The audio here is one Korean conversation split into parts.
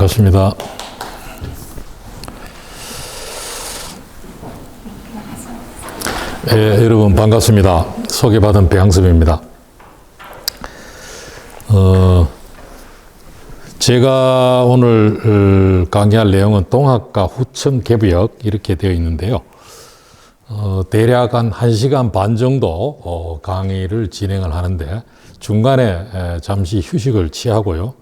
반갑습니다. 여러분 반갑습니다. 소개받은 배양섭입니다. 제가 오늘 강의할 내용은 동학과 후청 개부역 이렇게 되어 있는데요. 대략 한 1시간 반 정도 강의를 진행을 하는데 중간에 잠시 휴식을 취하고요.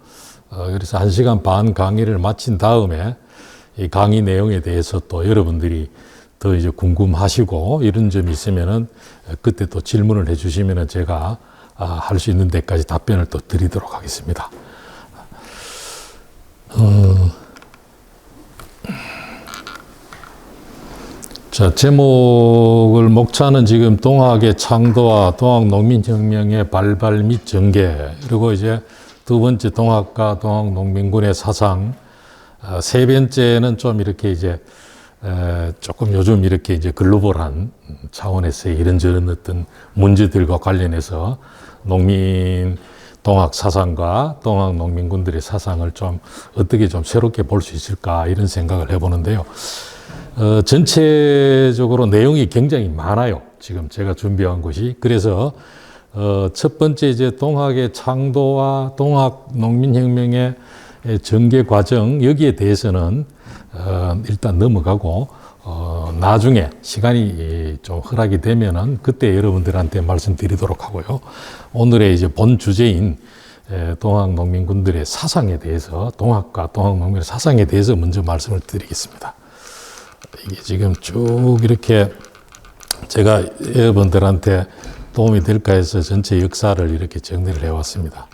그래서 1시간 반 강의를 마친 다음에 이 강의 내용에 대해서 또 여러분들이 더 이제 궁금하시고 이런 점이 있으면은 그때 또 질문을 해주시면은 제가 할 수 있는 데까지 답변을 또 드리도록 하겠습니다. 자, 제목을 목차는 지금 동학의 창도와 동학 농민혁명의 발발 및 전개, 그리고 이제 두 번째 동학과 동학 농민군의 사상, 세 번째는 좀 이렇게 이제 조금 요즘 이렇게 이제 글로벌한 차원에서의 이런저런 어떤 문제들과 관련해서 농민 동학 사상과 동학 농민군들의 사상을 좀 어떻게 좀 새롭게 볼 수 있을까 이런 생각을 해보는데요. 전체적으로 내용이 굉장히 많아요. 지금 제가 준비한 것이. 그래서 첫 번째 이제 동학의 창도와 동학 농민혁명의 전개 과정, 여기에 대해서는 일단 넘어가고 나중에 시간이 좀 허락이 되면은 그때 여러분들한테 말씀드리도록 하고요. 오늘의 이제 본 주제인 동학 농민군들의 사상에 대해서, 동학과 동학 농민의 사상에 대해서 먼저 말씀을 드리겠습니다. 이게 지금 쭉 이렇게 제가 여러분들한테 도움이 될까 해서 전체 역사를 이렇게 정리를 해왔습니다.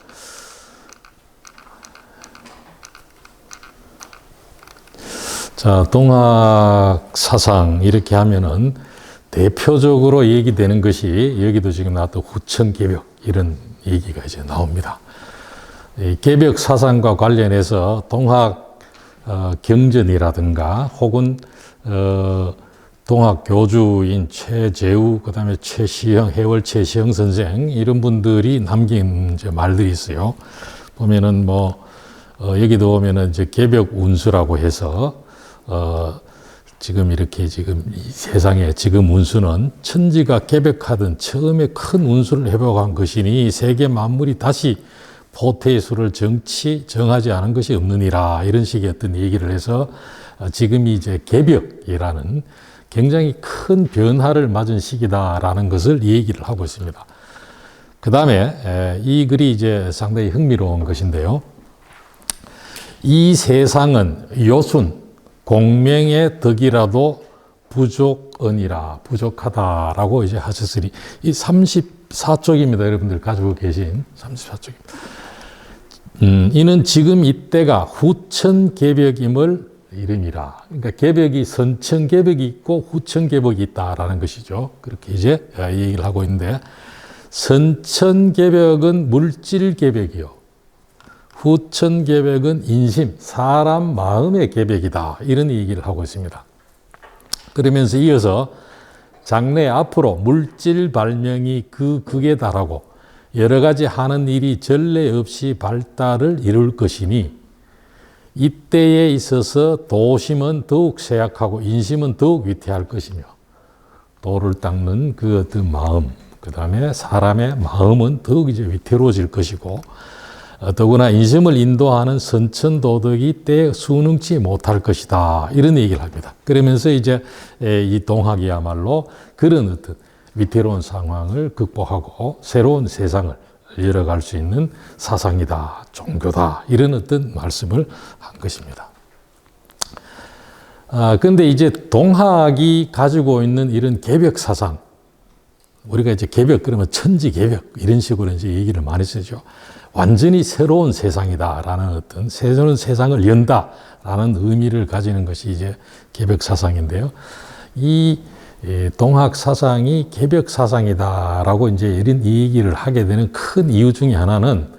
자, 동학 사상 이렇게 하면은 대표적으로 얘기되는 것이 여기도 지금 나왔던 후청 개벽 이런 얘기가 이제 나옵니다. 이 개벽 사상과 관련해서 동학 경전이라든가 혹은 동학 교주인 최재우, 그 다음에 최시형, 해월 최시형 선생 이런 분들이 남긴 이제 말들이 있어요. 보면은 여기도 보면은 이제 개벽 운수라고 해서 지금 이렇게 지금 이 세상에 지금 운수는 천지가 개벽하던 처음에 큰 운수를 회복한 것이니 세계 만물이 다시 포태의 수를 정하지 않은 것이 없느니라 이런 식의 어떤 얘기를 해서 지금이 이제 개벽이라는 굉장히 큰 변화를 맞은 시기다라는 것을 얘기를 하고 있습니다. 그 다음에 이 글이 이제 상당히 흥미로운 것인데요. 이 세상은 요순 공명의 덕이라도 부족하다라고 이제 하셨으니 이 34쪽입니다. 여러분들 가지고 계신 34쪽입니다. 이는 지금 이때가 후천개벽임을 이름이라. 그러니까 개벽이 선천개벽이 있고 후천개벽이 있다라는 것이죠. 그렇게 이제 얘기를 하고 있는데 선천개벽은 물질개벽이요. 후천개벽은 인심, 사람 마음의 개벽이다. 이런 얘기를 하고 있습니다. 그러면서 이어서 장래 앞으로 물질 발명이 그 극에 달하고 여러 가지 하는 일이 전례 없이 발달을 이룰 것이니 이때에 있어서 도심은 더욱 쇠약하고 인심은 더욱 위태할 것이며 도를 닦는 그 어떤 마음, 그 다음에 사람의 마음은 더욱 이제 위태로워질 것이고 더구나 인심을 인도하는 선천도덕이 때에 수능치 못할 것이다. 이런 얘기를 합니다. 그러면서 이제 이 동학이야말로 그런 어떤 위태로운 상황을 극복하고 새로운 세상을 열어갈 수 있는 사상이다, 종교다, 이런 어떤 말씀을 한 것입니다. 그런데 이제 동학이 가지고 있는 이런 개벽 사상, 우리가 이제 개벽 그러면 천지 개벽 이런 식으로 이제 얘기를 많이 쓰죠. 완전히 새로운 세상이다라는 어떤 새로운 세상을 연다라는 의미를 가지는 것이 이제 개벽 사상인데요. 이 동학 사상이 개벽 사상이다라고 이제 이런 얘기를 하게 되는 큰 이유 중에 하나는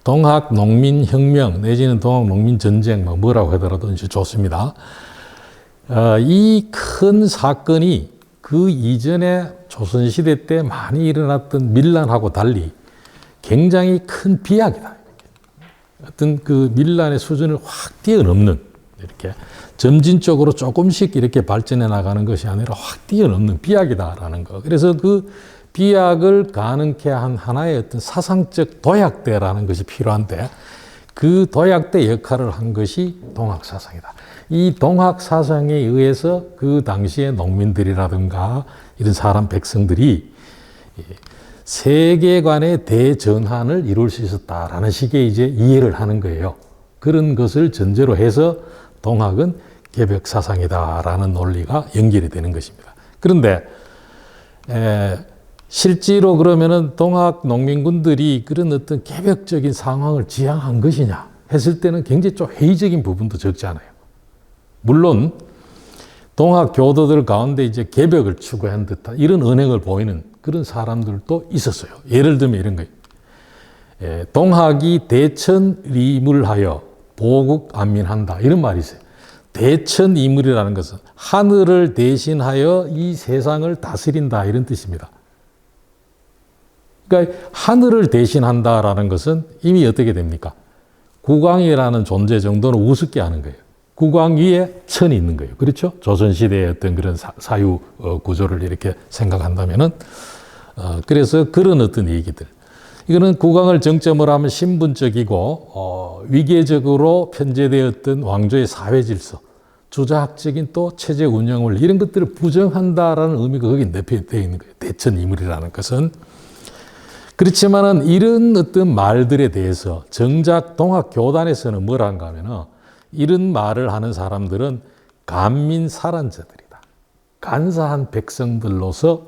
동학 농민 혁명 내지는 동학 농민 전쟁 뭐라고 하더라도 이제 좋습니다. 이 큰 사건이 그 이전에 조선시대 때 많이 일어났던 밀란하고 달리 굉장히 큰 비약이다. 어떤 그 밀란의 수준을 확 뛰어넘는, 이렇게 점진적으로 조금씩 이렇게 발전해 나가는 것이 아니라 확 뛰어넘는 비약이다라는 거. 그래서 그 비약을 가능케 한 하나의 어떤 사상적 도약대라는 것이 필요한데, 그 도약대 역할을 한 것이 동학사상이다. 이 동학사상에 의해서 그 당시의 농민들이라든가 이런 사람 백성들이 세계관의 대전환을 이룰 수 있었다라는 식의 이제 이해를 하는 거예요. 그런 것을 전제로 해서 동학은 개벽사상이다라는 논리가 연결이 되는 것입니다. 그런데 실제로 그러면은 동학 농민군들이 그런 어떤 개벽적인 상황을 지향한 것이냐 했을 때는 굉장히 좀 회의적인 부분도 적지 않아요. 물론 동학 교도들 가운데 이제 개벽을 추구한 듯한 이런 언행을 보이는 그런 사람들도 있었어요. 예를 들면 이런 거예요. 동학이 대천리물하여 보국안민한다, 이런 말이 있어요. 대천이물이라는 것은 하늘을 대신하여 이 세상을 다스린다, 이런 뜻입니다. 그러니까 하늘을 대신한다라는 것은 이미 어떻게 됩니까? 국왕이라는 존재 정도는 우습게 하는 거예요. 국왕 위에 천이 있는 거예요. 그렇죠? 조선시대의 어떤 그런 사유 구조를 이렇게 생각한다면은, 그래서 그런 어떤 얘기들. 이거는 국왕을 정점으로 하면 신분적이고, 위계적으로 편제되었던 왕조의 사회 질서, 주자학적인 또 체제 운영을, 이런 것들을 부정한다라는 의미가 거기 내포되어 있는 거예요. 대천이물이라는 것은. 그렇지만은 이런 어떤 말들에 대해서 정작 동학교단에서는 뭐라 한가 하면은, 이런 말을 하는 사람들은 간민살한자들이다. 간사한 백성들로서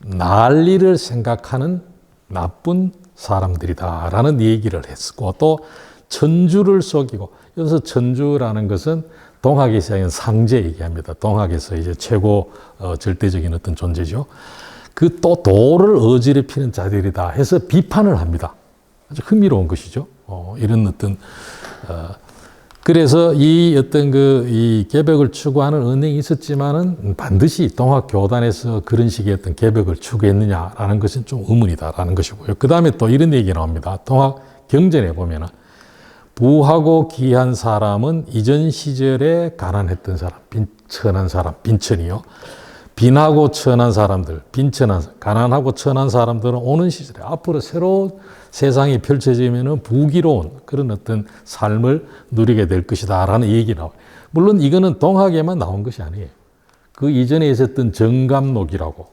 난리를 생각하는 나쁜 사람들이다라는 얘기를 했고, 또 천주를 속이고, 여기서 천주라는 것은 동학에서 상제 얘기합니다. 동학에서 이제 최고 절대적인 어떤 존재죠. 그 또 도를 어지럽히는 자들이다 해서 비판을 합니다. 아주 흥미로운 것이죠. 이런 어떤 그래서 이 어떤 이 개벽을 추구하는 언행이 있었지만은 반드시 동학교단에서 그런 식의 어떤 개벽을 추구했느냐라는 것은 좀 의문이다라는 것이고요. 그 다음에 또 이런 얘기 나옵니다. 동학 경전에 보면은 부하고 귀한 사람은 이전 시절에 가난했던 사람, 빈천한 사람, 빈천이요. 빈하고 천한 사람들, 가난하고 천한 사람들은 오는 시절에 앞으로 새로운 세상이 펼쳐지면은 부귀로운 그런 어떤 삶을 누리게 될 것이다 라는 얘기가 나와요. 물론 이거는 동학에만 나온 것이 아니에요. 그 이전에 있었던 정감록이라고,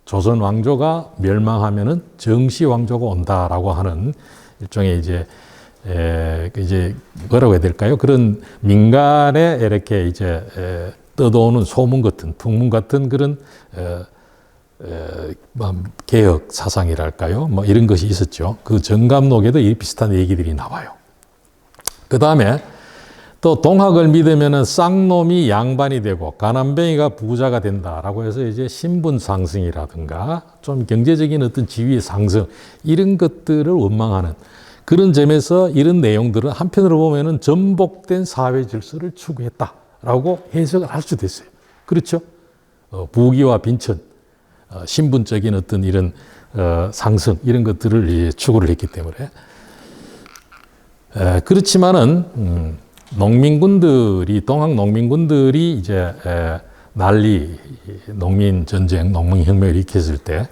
조선 왕조가 멸망하면은 정시 왕조가 온다라고 하는 일종의 이제 뭐라고 해야 될까요? 그런 민간에 이렇게 이제 떠도는 소문 같은, 풍문 같은 그런 개혁 사상이랄까요? 뭐 이런 것이 있었죠. 그 정감록에도 이 비슷한 얘기들이 나와요. 그 다음에 또 동학을 믿으면은 쌍놈이 양반이 되고 가난뱅이가 부자가 된다라고 해서 이제 신분 상승이라든가 좀 경제적인 어떤 지위의 상승, 이런 것들을 원망하는 그런 점에서 이런 내용들은 한편으로 보면은 전복된 사회 질서를 추구했다라고 해석을 할 수도 있어요. 그렇죠? 부귀와 빈천, 신분적인 어떤 이런 상승, 이런 것들을 추구를 했기 때문에. 그렇지만은 농민군들이, 동학 농민군들이 이제 난리, 농민 전쟁, 농민 혁명을 일으켰을 때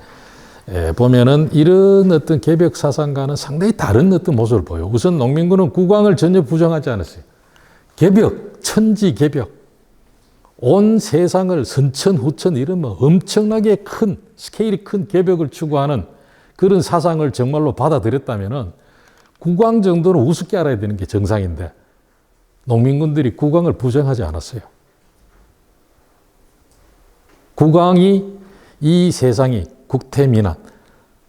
보면은 이런 어떤 개벽 사상과는 상당히 다른 어떤 모습을 보여요. 우선 농민군은 국왕을 전혀 부정하지 않았어요. 개벽, 천지 개벽, 온 세상을 선천후천 이런 뭐 엄청나게 큰, 스케일이 큰 개벽을 추구하는 그런 사상을 정말로 받아들였다면은 국왕 정도는 우습게 알아야 되는 게 정상인데, 농민군들이 국왕을 부정하지 않았어요. 국왕이 이 세상이 국태민안,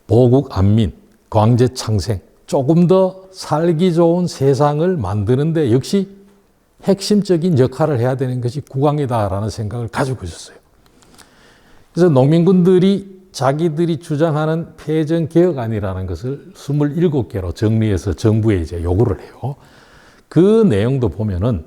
보국안민, 광제창생, 조금 더 살기 좋은 세상을 만드는데 역시 핵심적인 역할을 해야 되는 것이 국왕이다라는 생각을 가지고 있었어요. 그래서 농민군들이 자기들이 주장하는 폐정개혁안이라는 것을 27개로 정리해서 정부에 이제 요구를 해요. 그 내용도 보면은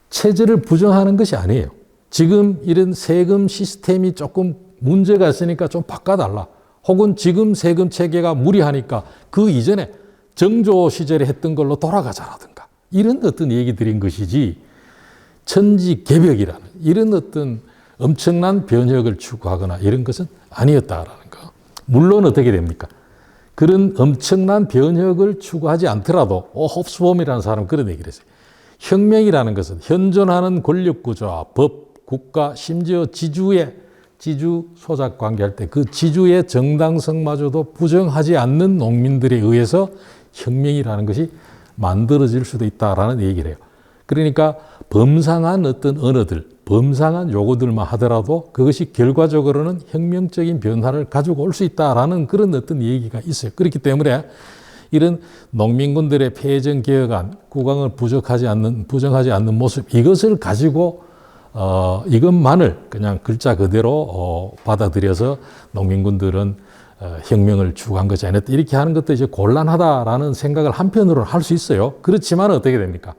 체제를 부정하는 것이 아니에요. 지금 이런 세금 시스템이 조금 문제가 있으니까 좀 바꿔달라. 혹은 지금 세금 체계가 무리하니까 그 이전에 정조 시절에 했던 걸로 돌아가자라든가 이런 어떤 얘기들인 것이지 천지개벽이라는 이런 어떤 엄청난 변혁을 추구하거나 이런 것은 아니었다라는 거. 물론 어떻게 됩니까? 그런 엄청난 변혁을 추구하지 않더라도 홉스봄이라는 사람은 그런 얘기를 했어요. 혁명이라는 것은 현존하는 권력구조와 법, 국가, 심지어 지주 소작 관계할 때 그 지주의 정당성마저도 부정하지 않는 농민들에 의해서 혁명이라는 것이 만들어질 수도 있다라는 얘기를 해요. 그러니까 범상한 어떤 언어들, 범상한 요구들만 하더라도 그것이 결과적으로는 혁명적인 변화를 가지고 올 수 있다라는 그런 어떤 얘기가 있어요. 그렇기 때문에 이런 농민군들의 폐정 개혁안, 국왕을 부정하지 않는 모습, 이것을 가지고 이것만을 그냥 글자 그대로 받아들여서 농민군들은 혁명을 추구한 것이 아니었다. 이렇게 하는 것도 이제 곤란하다라는 생각을 한편으로는 할 수 있어요. 그렇지만 어떻게 됩니까?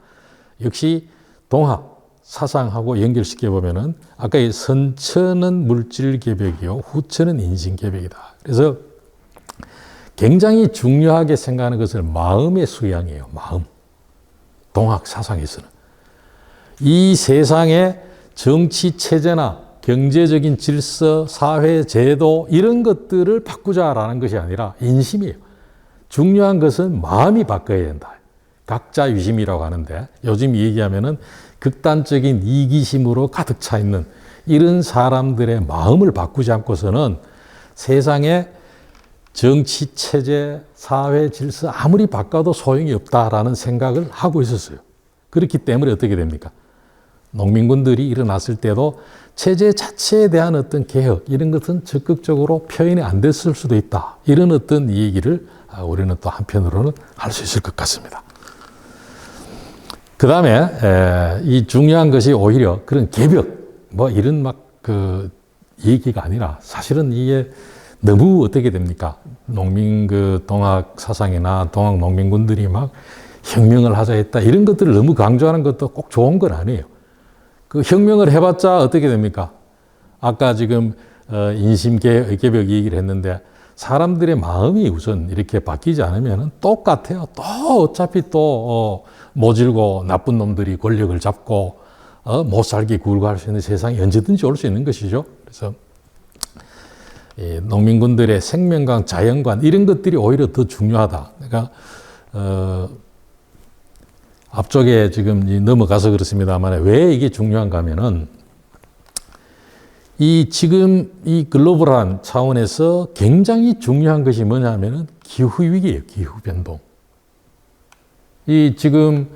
역시 동학 사상하고 연결시켜 보면은 아까 이 선천은 물질 개벽이요, 후천은 인신 개벽이다. 그래서 굉장히 중요하게 생각하는 것은 마음의 수양이에요. 마음. 동학 사상에서는 이 세상의 정치 체제나 경제적인 질서, 사회 제도 이런 것들을 바꾸자라는 것이 아니라 인심이에요. 중요한 것은 마음이 바뀌어야 된다. 각자 유심이라고 하는데 요즘 얘기하면은 극단적인 이기심으로 가득 차 있는 이런 사람들의 마음을 바꾸지 않고서는 세상의 정치 체제, 사회 질서 아무리 바꿔도 소용이 없다라는 생각을 하고 있었어요. 그렇기 때문에 어떻게 됩니까? 농민군들이 일어났을 때도 체제 자체에 대한 어떤 개혁 이런 것은 적극적으로 표현이 안 됐을 수도 있다. 이런 어떤 얘기를 우리는 또 한편으로는 할 수 있을 것 같습니다. 그 다음에 이 중요한 것이 오히려 그런 개벽 뭐 이런 막 그 얘기가 아니라 사실은 이게 너무 어떻게 됩니까? 농민 그 동학 사상이나 동학 농민군들이 막 혁명을 하자 했다 이런 것들을 너무 강조하는 것도 꼭 좋은 건 아니에요. 그 혁명을 해봤자 어떻게 됩니까? 아까 지금 인심개벽 얘기를 했는데 사람들의 마음이 우선 이렇게 바뀌지 않으면 똑같아요. 또 어차피 또 모질고 나쁜 놈들이 권력을 잡고 못 살게 굴고 할 수 있는 세상이 언제든지 올 수 있는 것이죠. 그래서 이 농민군들의 생명관, 자연관 이런 것들이 오히려 더 중요하다. 그러니까 앞쪽에 지금 넘어가서 그렇습니다만 왜 이게 중요한가 하면은 지금 이 글로벌한 차원에서 굉장히 중요한 것이 뭐냐면은 기후위기예요. 기후변동. 지금,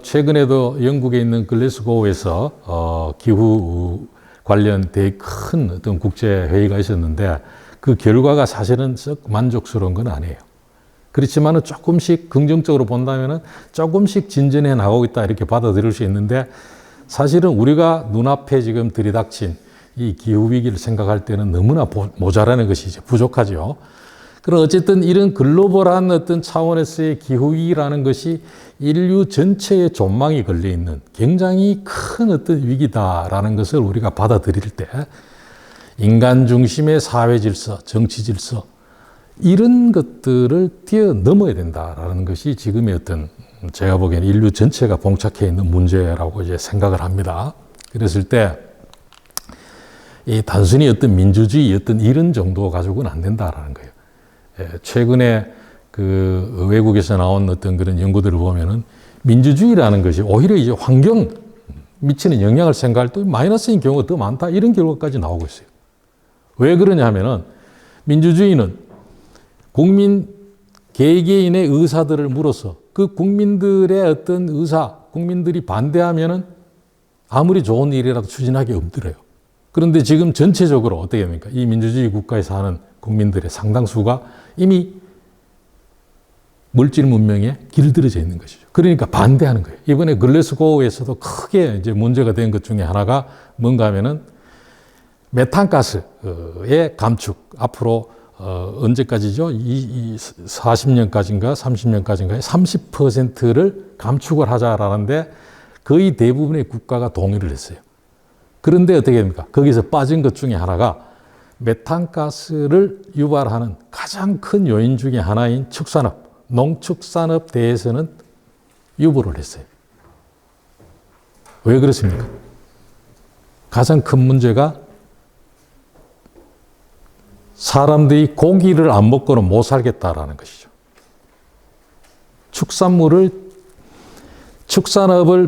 최근에도 영국에 있는 글래스고우에서, 기후 관련 되게 큰 어떤 국제회의가 있었는데 그 결과가 사실은 썩 만족스러운 건 아니에요. 그렇지만은 조금씩 긍정적으로 본다면은 조금씩 진전해 나가고 있다 이렇게 받아들일 수 있는데 사실은 우리가 눈앞에 지금 들이닥친 이 기후위기를 생각할 때는 너무나 모자라는 것이 이제 부족하죠. 그럼 어쨌든 이런 글로벌한 어떤 차원에서의 기후위기라는 것이 인류 전체의 존망이 걸려있는 굉장히 큰 어떤 위기다라는 것을 우리가 받아들일 때 인간 중심의 사회 질서, 정치 질서 이런 것들을 뛰어넘어야 된다라는 것이 지금의 어떤 제가 보기에는 인류 전체가 봉착해 있는 문제라고 이제 생각을 합니다. 그랬을 때 단순히 어떤 민주주의 어떤 이런 정도 가지고는 안 된다라는 거예요. 최근에 그 외국에서 나온 어떤 그런 연구들을 보면은 민주주의라는 것이 오히려 이제 환경 미치는 영향을 생각할 때 마이너스인 경우가 더 많다 이런 결과까지 나오고 있어요. 왜 그러냐 하면은 민주주의는 국민 개개인의 의사들을 물어서 그 국민들의 어떤 의사, 국민들이 반대하면은 아무리 좋은 일이라도 추진하기 힘들어요. 그런데 지금 전체적으로 어떻게 됩니까? 이 민주주의 국가에 사는 국민들의 상당수가 이미 물질 문명에 길들여져 있는 것이죠. 그러니까 반대하는 거예요. 이번에 글래스고우에서도 크게 이제 문제가 된 것 중에 하나가 뭔가 하면은 메탄가스의 감축 앞으로 언제까지죠? 40년까지인가 30년까지인가 30%를 감축을 하자라는데 거의 대부분의 국가가 동의를 했어요. 그런데 어떻게 됩니까? 거기서 빠진 것 중에 하나가 메탄가스를 유발하는 가장 큰 요인 중에 하나인 축산업, 농축산업대에서는 유보를 했어요. 왜 그렇습니까? 가장 큰 문제가 사람들이 고기를 안 먹고는 못 살겠다라는 것이죠. 축산업을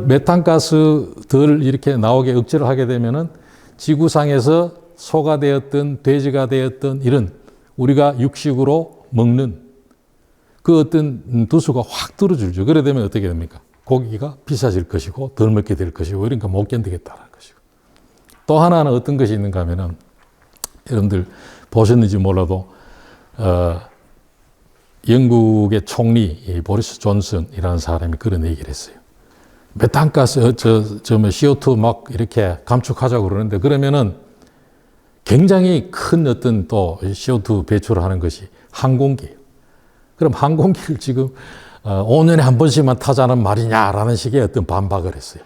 메탄가스들 이렇게 나오게 억제를 하게 되면은 지구상에서 소가 되었든 돼지가 되었든 이런 우리가 육식으로 먹는 그 어떤 두수가 확 떨어지죠. 그래 되면 어떻게 됩니까? 고기가 비싸질 것이고 덜 먹게 될 것이고 그러니까 못 견디겠다는 것이고. 또 하나는 어떤 것이 있는가 하면은 여러분들 보셨는지 몰라도 영국의 총리 보리스 존슨이라는 사람이 그런 얘기를 했어요. 메탄가스 CO2 막 이렇게 감축하자고 그러는데 그러면은 굉장히 큰 어떤 또 CO2 배출을 하는 것이 항공기예요. 그럼 항공기를 지금 5년에 한 번씩만 타자는 말이냐라는 식의 어떤 반박을 했어요.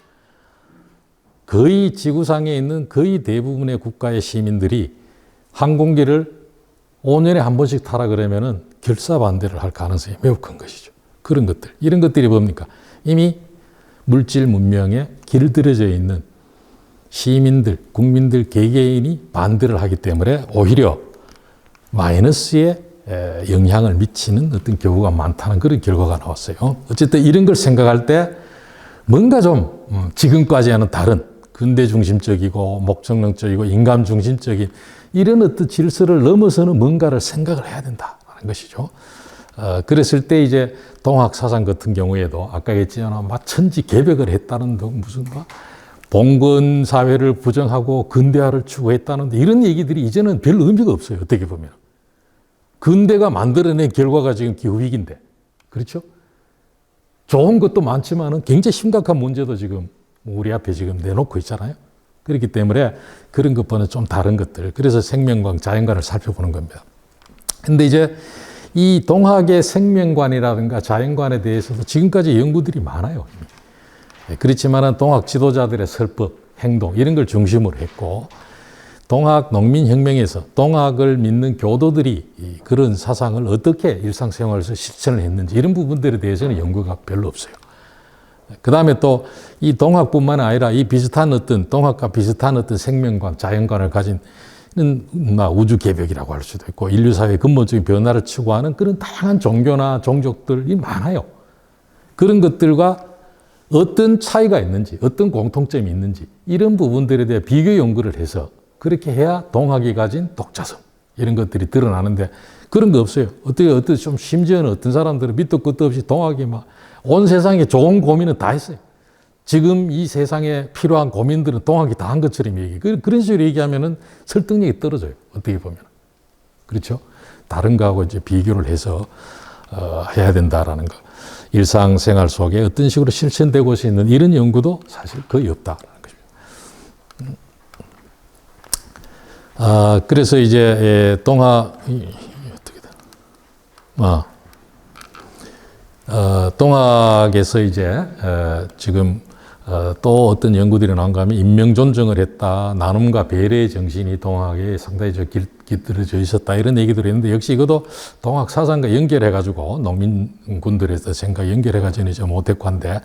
거의 지구상에 있는 거의 대부분의 국가의 시민들이 항공기를 5년에 한 번씩 타라 그러면은 결사반대를 할 가능성이 매우 큰 것이죠. 그런 것들. 이런 것들이 뭡니까? 이미 물질 문명에 길들여져 있는 시민들, 국민들 개개인이 반대를 하기 때문에 오히려 마이너스의 영향을 미치는 어떤 경우가 많다는 그런 결과가 나왔어요. 어쨌든 이런 걸 생각할 때 뭔가 좀 지금까지와는 다른 근대 중심적이고 목적론적이고 인간 중심적인 이런 어떤 질서를 넘어서는 뭔가를 생각을 해야 된다는 것이죠. 그랬을 때 이제 동학 사상 같은 경우에도 아까 했지만 천지개벽을 했다는 무슨 봉건 사회를 부정하고 근대화를 추구했다는데 이런 얘기들이 이제는 별 의미가 없어요. 어떻게 보면. 근대가 만들어낸 결과가 지금 기후위기인데. 그렇죠? 좋은 것도 많지만은 굉장히 심각한 문제도 지금 우리 앞에 지금 내놓고 있잖아요. 그렇기 때문에 그런 것보다는 좀 다른 것들. 그래서 생명관, 자연관을 살펴보는 겁니다. 근데 이제 이 동학의 생명관이라든가 자연관에 대해서도 지금까지 연구들이 많아요. 그렇지만은 동학 지도자들의 설법, 행동 이런 걸 중심으로 했고 동학 농민혁명에서 동학을 믿는 교도들이 그런 사상을 어떻게 일상생활에서 실천을 했는지 이런 부분들에 대해서는 연구가 별로 없어요. 그 다음에 또 이 동학뿐만 아니라 이 비슷한 어떤 동학과 비슷한 어떤 생명관, 자연관을 가진 우주개벽이라고 할 수도 있고 인류사회의 근본적인 변화를 추구하는 그런 다양한 종교나 종족들이 많아요. 그런 것들과 어떤 차이가 있는지, 어떤 공통점이 있는지 이런 부분들에 대해 비교 연구를 해서 그렇게 해야 동학이 가진 독자성 이런 것들이 드러나는데 그런 거 없어요. 어떻게 좀 심지어는 어떤 사람들은 밑도 끝도 없이 동학이 막 온 세상에 좋은 고민은 다 했어요. 지금 이 세상에 필요한 고민들은 동학이 다 한 것처럼 얘기해요. 그런 식으로 얘기하면은 설득력이 떨어져요. 어떻게 보면. 그렇죠? 다른 거하고 이제 비교를 해서 해야 된다라는 거. 일상생활 속에 어떤 식으로 실천되고 있는 이런 연구도 사실 거의 없다라는 것입니다. 그래서 이제 동학 어떻게 되나? 동학에서 이제 지금 또 어떤 연구들이 나온가 하면 인명 존중을 했다. 나눔과 배려의 정신이 동학에 상당히 깃들어져 있었다. 이런 얘기들이 있는데 역시 이것도 동학 사상과 연결해가지고 농민군들의 생각 연결해가지고 좀 못했고 한데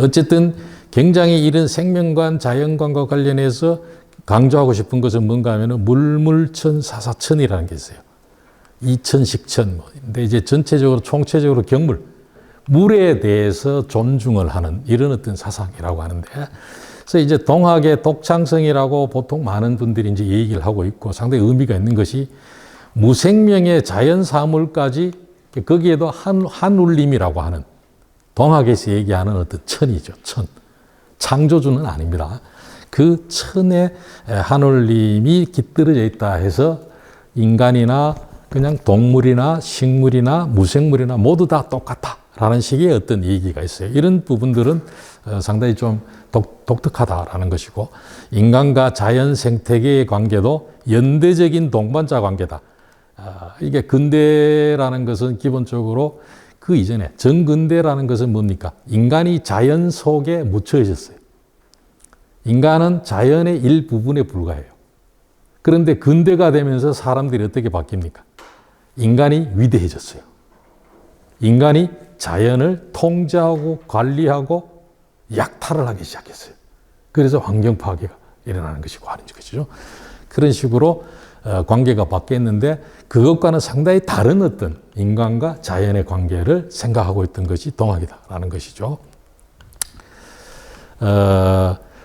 어쨌든 굉장히 이런 생명관, 자연관과 관련해서 강조하고 싶은 것은 뭔가 하면은 물물천, 사사천이라는 게 있어요. 이천, 식천. 근데 이제 전체적으로, 총체적으로 경물. 물에 대해서 존중을 하는 이런 어떤 사상이라고 하는데, 그래서 이제 동학의 독창성이라고 보통 많은 분들이 이제 얘기를 하고 있고 상당히 의미가 있는 것이 무생명의 자연 사물까지 거기에도 한울림이라고 하는 동학에서 얘기하는 어떤 천이죠. 천. 창조주는 아닙니다. 그 천에 한울림이 깃들어져 있다 해서 인간이나 그냥 동물이나 식물이나 무생물이나 모두 다 똑같다라는 식의 어떤 얘기가 있어요. 이런 부분들은 상당히 좀 독특하다라는 것이고 인간과 자연 생태계의 관계도 연대적인 동반자 관계다. 이게 근대라는 것은 기본적으로 그 이전에 정근대라는 것은 뭡니까? 인간이 자연 속에 묻혀 있었어요. 인간은 자연의 일부분에 불과해요. 그런데 근대가 되면서 사람들이 어떻게 바뀝니까? 인간이 위대해졌어요. 인간이 자연을 통제하고 관리하고 약탈을 하기 시작했어요. 그래서 환경 파괴가 일어나는 것이고 하는 것이죠. 그런 식으로 관계가 바뀌었는데 그것과는 상당히 다른 어떤 인간과 자연의 관계를 생각하고 있던 것이 동학이다라는 것이죠.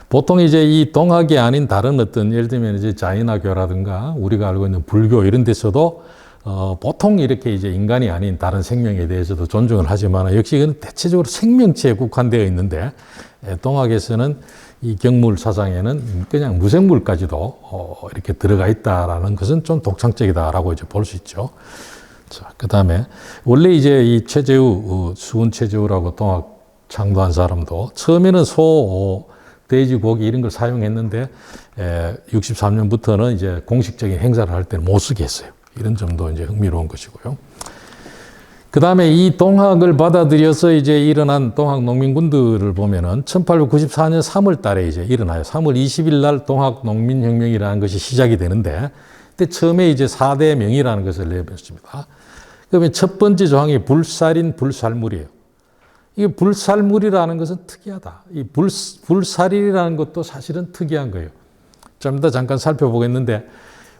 보통 이제 이 동학이 아닌 다른 어떤 예를 들면 이제 자인화교라든가 우리가 알고 있는 불교 이런 데서도 보통 이렇게 이제 인간이 아닌 다른 생명에 대해서도 존중을 하지만 역시 이건 대체적으로 생명체에 국한되어 있는데 동학에서는 이 경물 사상에는 그냥 무생물까지도 이렇게 들어가 있다라는 것은 좀 독창적이다라고 이제 볼 수 있죠. 자, 그 다음에 원래 이제 이 최재우, 수은 최재우라고 동학 창도한 사람도 처음에는 소, 돼지, 고기 이런 걸 사용했는데 63년부터는 이제 공식적인 행사를 할 때는 못 쓰게 했어요. 이런 점도 이제 흥미로운 것이고요. 그 다음에 이 동학을 받아들여서 이제 일어난 동학 농민군들을 보면은 1894년 3월 달에 이제 일어나요. 3월 20일 날 동학 농민혁명이라는 것이 시작이 되는데, 그때 처음에 이제 4대 명이라는 것을 내봤습니다. 그러면 첫 번째 조항이 불살인 불살물이에요. 이게 불살물이라는 것은 특이하다. 이 불살인이라는 것도 사실은 특이한 거예요. 좀 이따 잠깐 살펴보겠는데,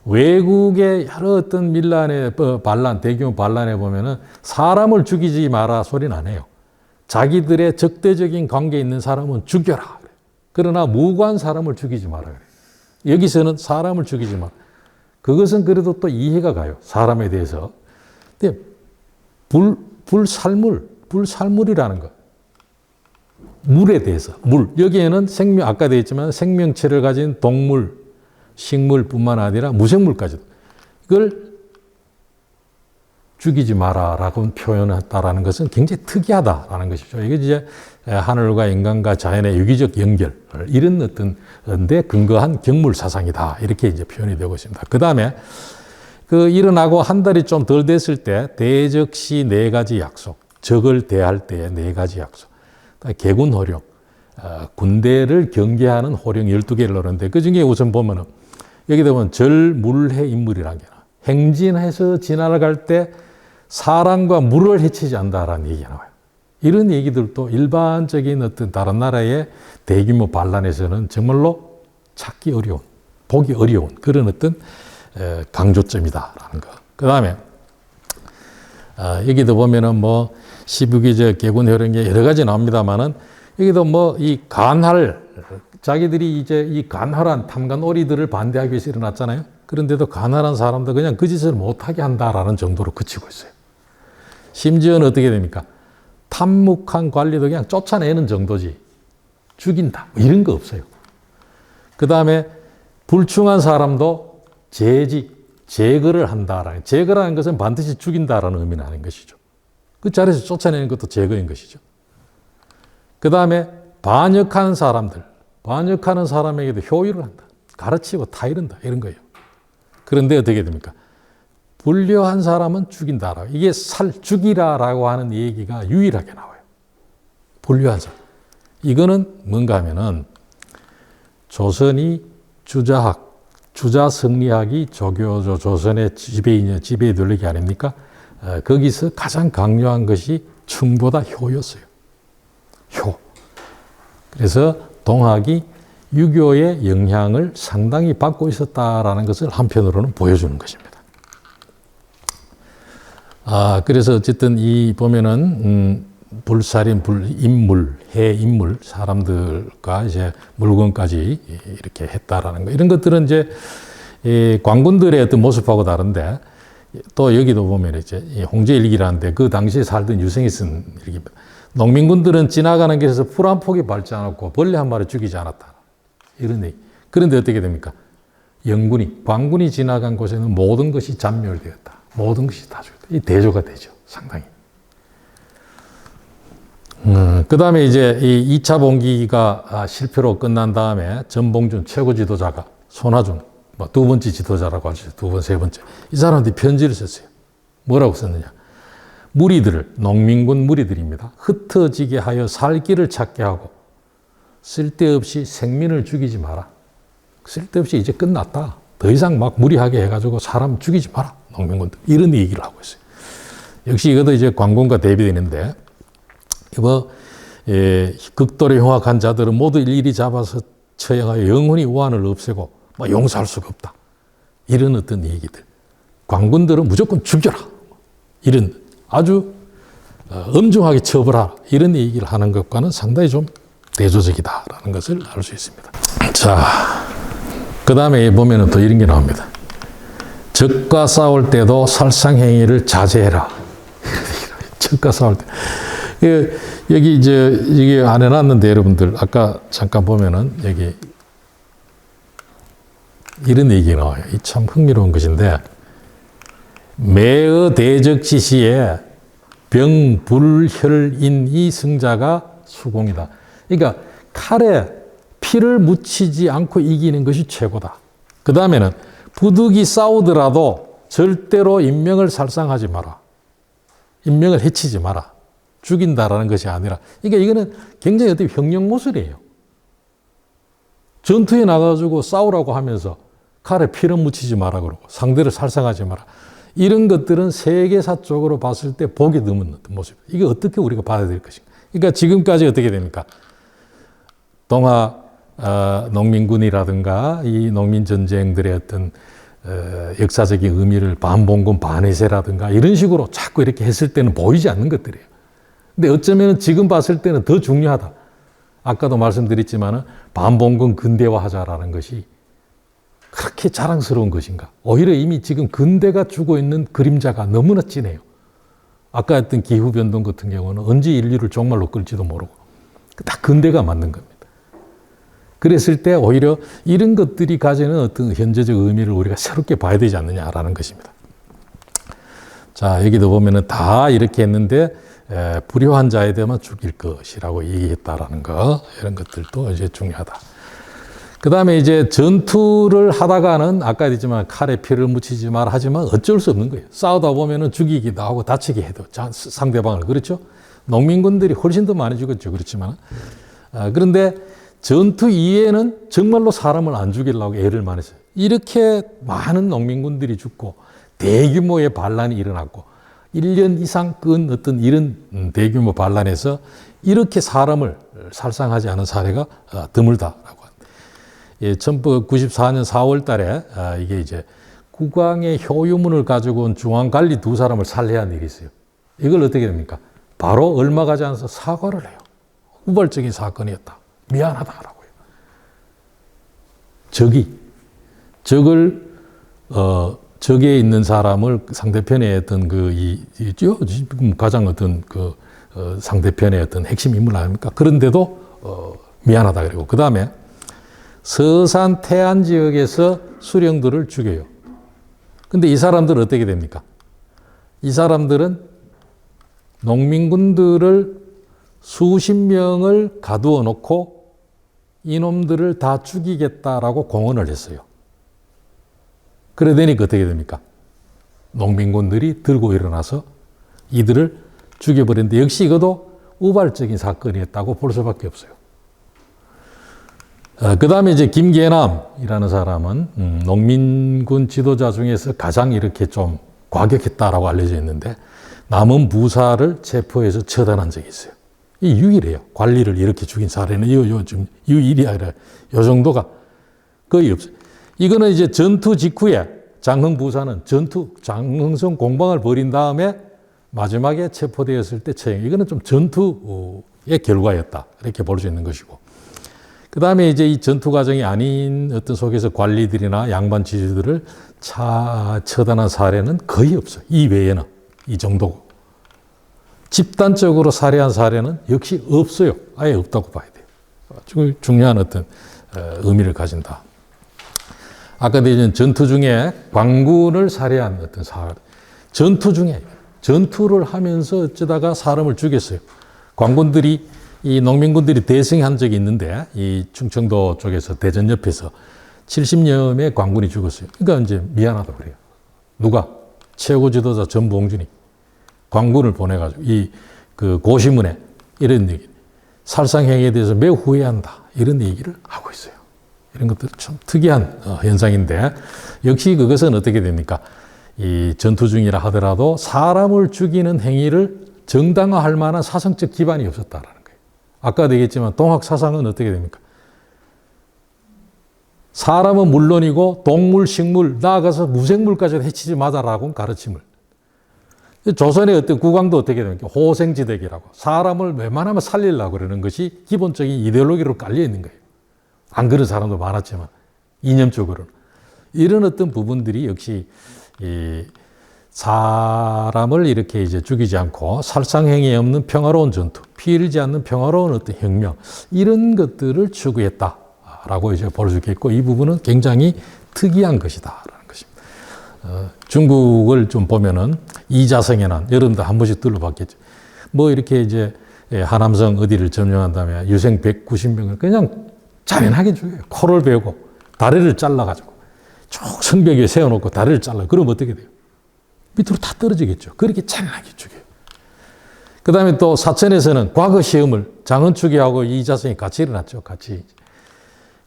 외국의 여러 어떤 밀란의 반란, 대규모 반란에 보면은 사람을 죽이지 마라 소리는 안 해요. 자기들의 적대적인 관계에 있는 사람은 죽여라. 그러나 무고한 사람을 죽이지 마라. 여기서는 사람을 죽이지 마라. 그것은 그래도 또 이해가 가요. 사람에 대해서. 근데 불살물이라는 것. 물에 대해서. 물. 여기에는 아까 되어 있지만 생명체를 가진 동물, 식물뿐만 아니라 무생물까지도 이걸 죽이지 마라라고 표현했다라는 것은 굉장히 특이하다라는 것이죠. 이게 이제 하늘과 인간과 자연의 유기적 연결 이런 어떤 데 근거한 경물 사상이다 이렇게 이제 표현이 되고 있습니다. 그 다음에 그 일어나고 한 달이 좀 덜 됐을 때 대적시 4가지 약속, 적을 대할 때의 4가지 약속, 개군 호령, 군대를 경계하는 호령 12개를 넣었는데 그 중에 우선 보면은 여기 보면 절, 물, 해, 인물이라는 게 나와요. 행진해서 지나갈 때 사람과 물을 해치지 않는다라는 얘기가 나와요. 이런 얘기들도 일반적인 어떤 다른 나라의 대규모 반란에서는 정말로 찾기 어려운, 보기 어려운 그런 어떤 강조점이다라는 거. 그 다음에 여기도 보면은 뭐 시부기적, 개군혈연계 여러 가지 나옵니다만은 여기도 뭐 이 간할 자기들이 이제 이 간활한 탐관오리들을 반대하기 위해서 일어났잖아요. 그런데도 간활한 사람도 그냥 그 짓을 못하게 한다라는 정도로 그치고 있어요. 심지어는 어떻게 됩니까? 탐묵한 관리도 그냥 쫓아내는 정도지 죽인다 뭐 이런 거 없어요. 그 다음에 불충한 사람도 제거를 한다라는, 제거라는 것은 반드시 죽인다라는 의미는 아닌 것이죠. 그 자리에서 쫓아내는 것도 제거인 것이죠. 그 다음에 반역하는 사람에게도 효율을 한다. 가르치고 타이른다. 이런 거예요. 그런데 어떻게 됩니까? 불려한 사람은 죽인다라고. 이게 죽이라라고 하는 얘기가 유일하게 나와요. 불려한 사람. 이거는 뭔가 하면은 조선이 주자성리학이 조교조 조선의 지배의 논리기 아닙니까? 거기서 가장 강요한 것이 충보다 효였어요. 효. 그래서 동학이 유교의 영향을 상당히 받고 있었다라는 것을 한편으로는 보여주는 것입니다. 그래서 어쨌든 이 보면은 불살인, 불인물, 해인물 사람들과 이제 물건까지 이렇게 했다라는 거. 이런 것들은 이제 관군들의 어떤 모습하고 다른데 또 여기도 보면 이제 홍제일기라는데 그 당시에 살던 유생이 쓴 일기입니다. 농민군들은 지나가는 길에서 풀 한 폭이 밟지 않았고 벌레 한 마리 죽이지 않았다. 이런 얘기. 그런데 어떻게 됩니까? 관군이 지나간 곳에는 모든 것이 잔멸되었다. 모든 것이 다 죽었다. 이 대조가 되죠. 상당히. 그 다음에 이제 이 2차 봉기가 실패로 끝난 다음에 전봉준 최고 지도자가 손아준, 뭐 2번째 지도자라고 하죠. 2번, 3번째. 이 사람들이 편지를 썼어요. 뭐라고 썼느냐. 농민군 무리들입니다. 흩어지게 하여 살 길을 찾게 하고 쓸데없이 생민을 죽이지 마라. 쓸데없이 이제 끝났다. 더 이상 막 무리하게 해가지고 사람 죽이지 마라. 농민군들. 이런 얘기를 하고 있어요. 역시 이것도 이제 관군과 대비되는데, 극도로 흉악한 자들은 모두 일일이 잡아서 처형하여 영원히 우환을 없애고 용서할 수가 없다. 이런 어떤 얘기들. 관군들은 무조건 죽여라. 이런 아주 엄중하게 처벌하라. 이런 얘기를 하는 것과는 상당히 좀 대조적이다라는 것을 알 수 있습니다. 자, 그 다음에 보면은 또 이런 게 나옵니다. 적과 싸울 때도 살상행위를 자제해라. 적과 싸울 때. 여기 이제 이게 안 해놨는데 여러분들 아까 잠깐 보면은 여기 이런 얘기가 나와요. 이 참 흥미로운 것인데, 매의 대적지시에 병불혈인이 승자가 수공이다. 그러니까 칼에 피를 묻히지 않고 이기는 것이 최고다. 그 다음에는 부득이 싸우더라도 절대로 인명을 살상하지 마라. 인명을 해치지 마라. 죽인다라는 것이 아니라, 그러니까 이거는 굉장히 어떤 형용모술이에요. 전투에 나가가지고 싸우라고 하면서 칼에 피를 묻히지 마라 그러고 상대를 살상하지 마라. 이런 것들은 세계사 쪽으로 봤을 때 보기 드문 모습. 이게 어떻게 우리가 봐야 될 것인가. 그러니까 지금까지 어떻게 됩니까? 동아 농민군이라든가 이 농민전쟁들의 어떤 역사적인 의미를 반봉건 반해세라든가 이런 식으로 자꾸 이렇게 했을 때는 보이지 않는 것들이에요. 근데 어쩌면 지금 봤을 때는 더 중요하다. 아까도 말씀드렸지만 반봉건 근대화하자라는 것이 그렇게 자랑스러운 것인가. 오히려 이미 지금 근대가 주고 있는 그림자가 너무나 진해요. 아까 했던 기후변동 같은 경우는 언제 인류를 종말로 끌지도 모르고 다 근대가 맞는 겁니다. 그랬을 때 오히려 이런 것들이 가지는 어떤 현재적 의미를 우리가 새롭게 봐야 되지 않느냐라는 것입니다. 자, 여기도 보면은 다 이렇게 했는데 불효한 자에 대해만 죽일 것이라고 얘기했다라는 거, 이런 것들도 이제 중요하다. 그 다음에 이제 전투를 하다가는 아까 했지만 칼에 피를 묻히지 마라 하지만 어쩔 수 없는 거예요. 싸우다 보면은 죽이기도 하고 다치게 해도 상대방을. 그렇죠? 농민군들이 훨씬 더 많이 죽었죠. 그렇지만. 그런데 전투 이후에는 정말로 사람을 안 죽이려고 애를 많이 써요. 이렇게 많은 농민군들이 죽고 대규모의 반란이 일어났고 1년 이상 끈 어떤 이런 대규모 반란에서 이렇게 사람을 살상하지 않은 사례가 드물다라고 합니다. 1994년 4월 달에 이게 이제 국왕의 효유문을 가지고 온 중앙관리 2사람을 살해한 일이 있어요. 이걸 어떻게 됩니까? 바로 얼마 가지 않아서 사과를 해요. 우발적인 사건이었다. 미안하다라고요. 적에 있는 사람을 상대편의 어떤 가장 어떤 상대편의 어떤 핵심 인물 아닙니까? 그런데도 미안하다 그러고, 그 다음에 서산 태안 지역에서 수령들을 죽여요. 근데 이 사람들은 어떻게 됩니까? 이 사람들은 농민군들을 수십 명을 가두어 놓고 이놈들을 다 죽이겠다라고 공언을 했어요. 그러더니 어떻게 됩니까? 농민군들이 들고 일어나서 이들을 죽여버렸는데 역시 이것도 우발적인 사건이었다고 볼 수밖에 없어요. 그 다음에 이제 김계남이라는 사람은 농민군 지도자 중에서 가장 이렇게 좀 과격했다라고 알려져 있는데 남은 부사를 체포해서 처단한 적이 있어요. 이 유일해요. 관리를 이렇게 죽인 사례는 좀 유일이 아니라 이 정도가 거의 없어요. 이거는 이제 전투 직후에 장흥 부사는 장흥성 공방을 벌인 다음에 마지막에 체포되었을 때 처형. 이거는 좀 전투의 결과였다. 이렇게 볼 수 있는 것이고. 그 다음에 이제 이 전투 과정이 아닌 어떤 속에서 관리들이나 양반 지주들을 처단한 사례는 거의 없어요. 이 외에는 이 정도고. 집단적으로 살해한 사례는 역시 없어요. 아예 없다고 봐야 돼요. 아주 중요한 어떤 의미를 가진다. 아까 얘기한 전투 중에 관군을 살해한 어떤 전투 중에 전투를 하면서 어쩌다가 사람을 죽였어요. 관군들이 이 농민군들이 대승한 적이 있는데 이 충청도 쪽에서 대전 옆에서 70여 명의 관군이 죽었어요. 그러니까 이제 미안하다고 그래요. 누가? 최고 지도자 전봉준이 관군을 보내가지고 그 고시문에 이런 얘기, 살상행위에 대해서 매우 후회한다. 이런 얘기를 하고 있어요. 이런 것들 좀 특이한 현상인데 역시 그것은 어떻게 됩니까? 이 전투 중이라 하더라도 사람을 죽이는 행위를 정당화할 만한 사상적 기반이 없었다라는 거예요. 아까도 얘기했지만 동학 사상은 어떻게 됩니까? 사람은 물론이고 동물, 식물, 나아가서 무생물까지 해치지 마자라고 가르침을. 조선의 어떤 국왕도 어떻게 됩니까? 호생지대기라고. 사람을 웬만하면 살리려고 그러는 것이 기본적인 이데올로기로 깔려 있는 거예요. 안 그런 사람도 많았지만, 이념적으로는. 이런 어떤 부분들이 역시 이 사람을 이렇게 이제 죽이지 않고 살상행위 없는 평화로운 전투, 피 흘리지 않는 평화로운 어떤 혁명, 이런 것들을 추구했다라고 이제 볼 수 있겠고, 이 부분은 굉장히 특이한 것이다라는 것입니다. 중국을 좀 보면은 이자성의 난, 여러분들 한 번씩 들러봤겠죠. 뭐 이렇게 이제 하남성 어디를 점령한 다음에 유생 190명을 그냥 잔인하게 죽여요. 코를 베고 다리를 잘라가지고 쭉 성벽 위에 세워놓고 다리를 잘라. 그러면 어떻게 돼요? 밑으로 다 떨어지겠죠. 그렇게 잔인하게 죽여요. 그 다음에 또 사천에서는 과거 시험을 장은축이하고 이자성이 같이 일어났죠. 같이.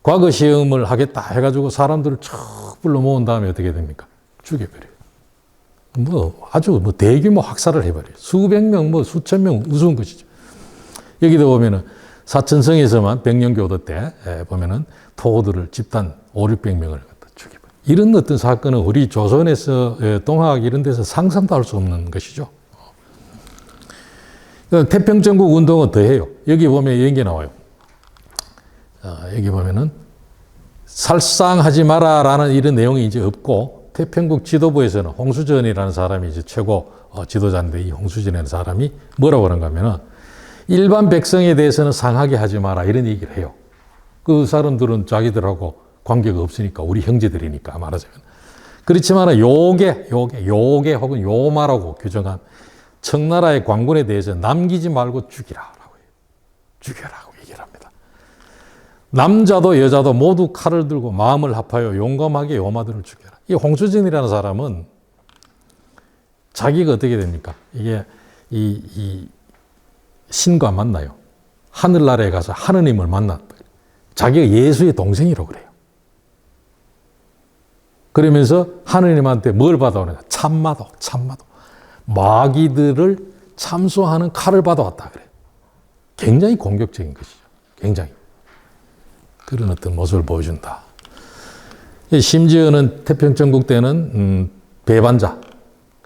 과거 시험을 하겠다 해가지고 사람들을 쭉 불러 모은 다음에 어떻게 됩니까? 죽여버려요. 아주 대규모 학살을 해버려요. 수백 명, 수천 명 우스운 것이죠. 여기도 보면은 사천성에서만 백년교도 때 보면은 토호들을 집단 500~600명을 갖다 죽여버려요. 이런 어떤 사건은 우리 조선에서 동학 이런 데서 상상도 할 수 없는 것이죠. 태평전국 운동은 더해요. 여기 보면 이런 게 나와요. 여기 보면은 살상하지 마라라는 이런 내용이 이제 없고, 태평국 지도부에서는 홍수전이라는 사람이 이제 최고 지도자인데, 이 홍수전이라는 사람이 뭐라고 하는가 하면은 일반 백성에 대해서는 상하게 하지 마라 이런 얘기를 해요. 그 사람들은 자기들하고 관계가 없으니까, 우리 형제들이니까 말하자면. 그렇지만 요괴 혹은 요마라고 규정한 청나라의 관군에 대해서 남기지 말고 죽이라라고 해요. 죽여라고 얘기를 합니다. 남자도 여자도 모두 칼을 들고 마음을 합하여 용감하게 요마들을 죽여라. 이 홍수진이라는 사람은 자기가 어떻게 됩니까? 이게 이 신과 만나요. 하늘나라에 가서 하느님을 만났다. 자기가 예수의 동생이라고 그래요. 그러면서 하느님한테 뭘 받아오냐? 참마도. 마귀들을 참수하는 칼을 받아왔다 그래요. 굉장히 공격적인 것이죠. 굉장히. 그런 어떤 모습을 보여준다. 심지어는 태평전국 때는 배반자,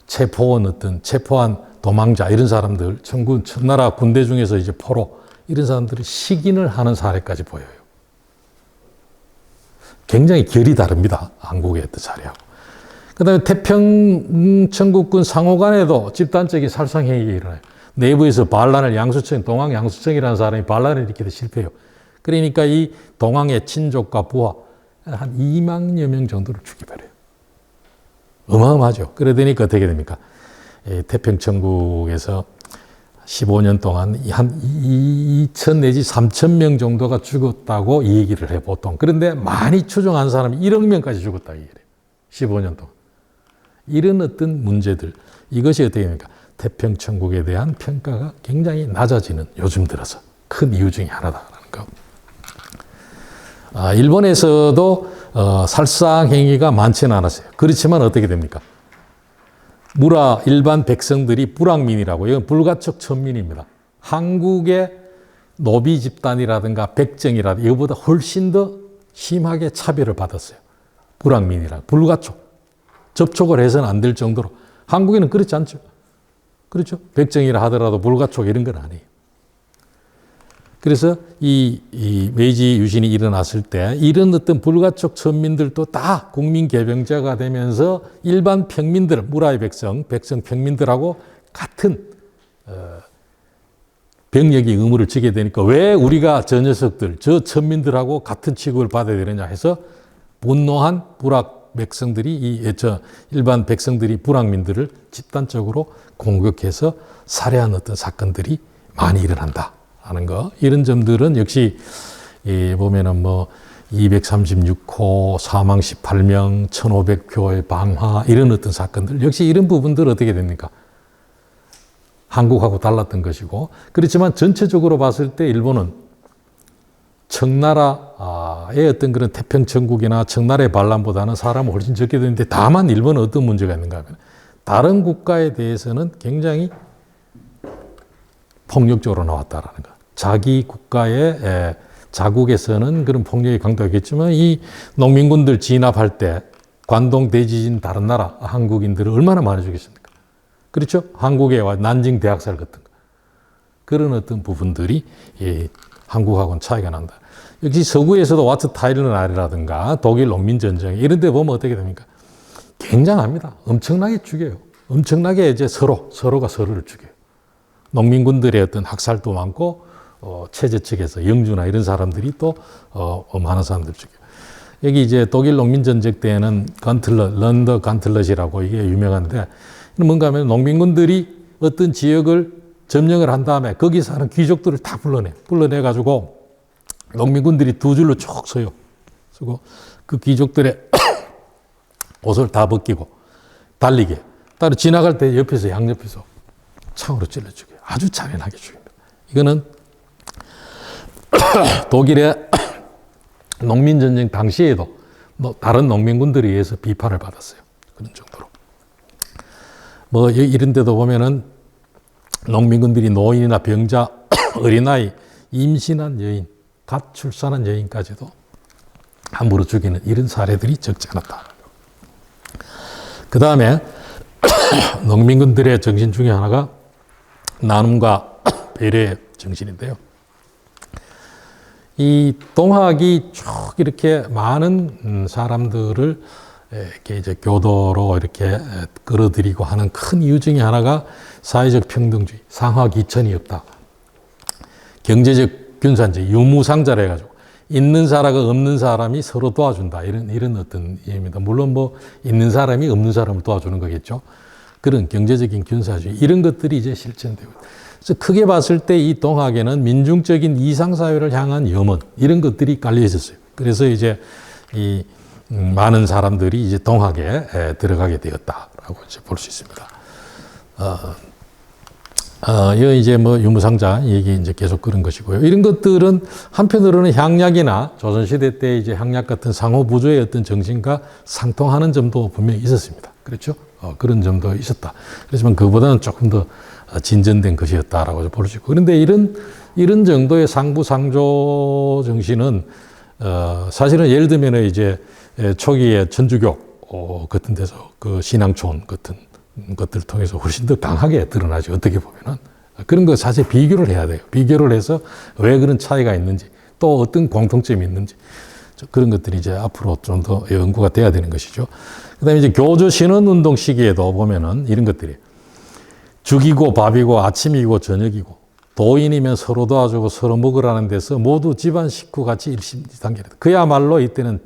체포한 도망자 이런 사람들, 청나라 군대 중에서 이제 포로 이런 사람들이 식인을 하는 사례까지 보여요. 굉장히 결이 다릅니다. 한국의 어떤 사례하고. 그 다음에 태평천국군 상호간에도 집단적인 살상행위가 일어나요. 내부에서 반란을 동황 양수청이라는 사람이 반란을 일으키다 실패해요. 그러니까 이 동황의 친족과 부하 한 2만여 명 정도를 죽여버려요. 어마어마하죠. 그러니까 어떻게 됩니까? 태평천국에서 15년 동안 한 2천 내지 3천 명 정도가 죽었다고 이 얘기를 해요, 보통. 그런데 많이 추정한 사람이 1억 명까지 죽었다고 얘기를 해요. 15년 동안. 이런 어떤 문제들, 이것이 어떻게 됩니까? 태평천국에 대한 평가가 굉장히 낮아지는 요즘 들어서 큰 이유 중에 하나다라는 거. 일본에서도 살상 행위가 많지는 않았어요. 그렇지만 어떻게 됩니까? 무라 일반 백성들이 불황민이라고, 이건 불가촉 천민입니다. 한국의 노비 집단이라든가 백정이라든가 이거보다 훨씬 더 심하게 차별을 받았어요. 불황민이라, 불가촉. 접촉을 해서는 안 될 정도로. 한국에는 그렇지 않죠. 그렇죠? 백정이라 하더라도 불가촉 이런 건 아니에요. 그래서 이 메이지 유신이 일어났을 때 이런 어떤 불가촉 천민들도 다 국민 개병자가 되면서 일반 평민들, 무라의 백성 평민들하고 같은 병력의 의무를 지게 되니까 왜 우리가 저 녀석들, 저 천민들하고 같은 취급을 받아야 되느냐 해서 분노한 불악 백성들이 일반 백성들이 불황민들을 집단적으로 공격해서 살해한 어떤 사건들이 많이 일어난다 하는 거. 이런 점들은 역시 보면은 236호, 사망 18명, 1500교회 방화 이런 어떤 사건들, 역시 이런 부분들 어떻게 됩니까? 한국하고 달랐던 것이고, 그렇지만 전체적으로 봤을 때 일본은 청나라의 어떤 그런 태평천국이나 청나라의 반란보다는 사람은 훨씬 적게 되는데, 다만 일본은 어떤 문제가 있는가 하면 다른 국가에 대해서는 굉장히 폭력적으로 나왔다라는 거. 자기 국가의 자국에서는 그런 폭력의 강도가 있겠지만, 이 농민군들 진압할 때 관동 대지진 다른 나라 한국인들을 얼마나 많이 죽였습니까? 그렇죠? 한국에 와 난징 대학살 같은 거. 그런 어떤 부분들이 한국하고는 차이가 난다. 역시 서구에서도 와트 타일러나라든가 독일 농민전쟁 이런 데 보면 어떻게 됩니까? 굉장합니다. 엄청나게 죽여요. 엄청나게 이제 서로가 서로를 죽여요. 농민군들의 어떤 학살도 많고, 체제 측에서 영주나 이런 사람들이 또 많은 사람들 죽여요. 여기 이제 독일 농민전쟁 때에는 런더 간틀럿이라고 이게 유명한데, 뭔가 하면 농민군들이 어떤 지역을 점령을 한 다음에 거기 사는 귀족들을 다 불러내가지고 농민군들이 두 줄로 쭉 서요. 서고 그 귀족들의 옷을 다 벗기고 달리게. 따로 지나갈 때 옆에서 양옆에서 창으로 찔러 죽여요. 아주 잔인하게 죽입니다. 이거는 독일의 농민전쟁 당시에도 다른 농민군들에 의해서 비판을 받았어요. 그런 정도로. 이런 데도 보면은 농민군들이 노인이나 병자, 어린아이, 임신한 여인, 갓 출산한 여인까지도 함부로 죽이는 이런 사례들이 적지 않았다. 그 다음에 농민군들의 정신 중에 하나가 나눔과 배려의 정신인데요. 이 동학이 쭉 이렇게 많은 사람들을 이렇게 이제 교도로 이렇게 끌어들이고 하는 큰 이유 중에 하나가 사회적 평등주의, 상하기천이 없다. 경제적 균산주의, 유무상자라 해가지고 있는 사람과 없는 사람이 서로 도와준다. 이런 어떤 의미입니다. 물론 있는 사람이 없는 사람을 도와주는 거겠죠. 그런 경제적인 균사주의, 이런 것들이 이제 실천되고. 그래서 크게 봤을 때 이 동학에는 민중적인 이상사회를 향한 염원, 이런 것들이 깔려 있었어요. 그래서 이제 많은 사람들이 이제 동학에 들어가게 되었다라고 이제 볼 수 있습니다. 이 이제 유무상자 얘기 이제 계속 그런 것이고요. 이런 것들은 한편으로는 향약이나 조선시대 때 이제 향약 같은 상호부조의 어떤 정신과 상통하는 점도 분명히 있었습니다. 그렇죠? 그런 점도 있었다. 그렇지만 그보다는 조금 더 진전된 것이었다라고 볼 수 있고. 그런데 이런 정도의 상부상조 정신은 사실은 예를 들면 이제 초기에 천주교 같은 데서 그 신앙촌 같은 것들을 통해서 훨씬 더 강하게 드러나죠. 어떻게 보면은. 그런 거 사실 비교를 해야 돼요. 비교를 해서 왜 그런 차이가 있는지, 또 어떤 공통점이 있는지, 그런 것들이 이제 앞으로 좀 더 연구가 돼야 되는 것이죠. 그 다음에 이제 교조 신원운동 시기에도 보면은 이런 것들이 죽이고 밥이고 아침이고 저녁이고 도인이면 서로 도와주고 서로 먹으라는 데서 모두 집안 식구 같이 일심단계다. 그야말로 이때는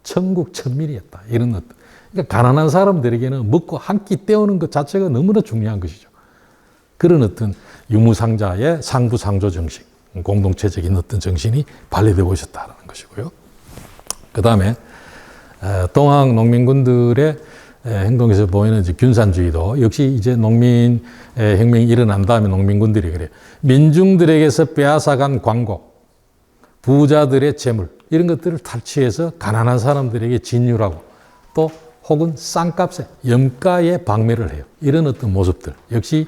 천국 천민이었다. 이런 어떤. 그러니까 가난한 사람들에게는 먹고 한 끼 때우는 것 자체가 너무나 중요한 것이죠. 그런 어떤 유무상자의 상부상조 정신, 공동체적인 어떤 정신이 발휘되고 있었다는 것이고요. 그 다음에 동학 농민군들의 행동에서 보이는 이제 균산주의도 역시 이제 농민 혁명이 일어난 다음에 농민군들이 그래요. 민중들에게서 빼앗아간 광고, 부자들의 재물, 이런 것들을 탈취해서 가난한 사람들에게 진율하고 또 혹은 싼값에 염가에 방매를 해요. 이런 어떤 모습들 역시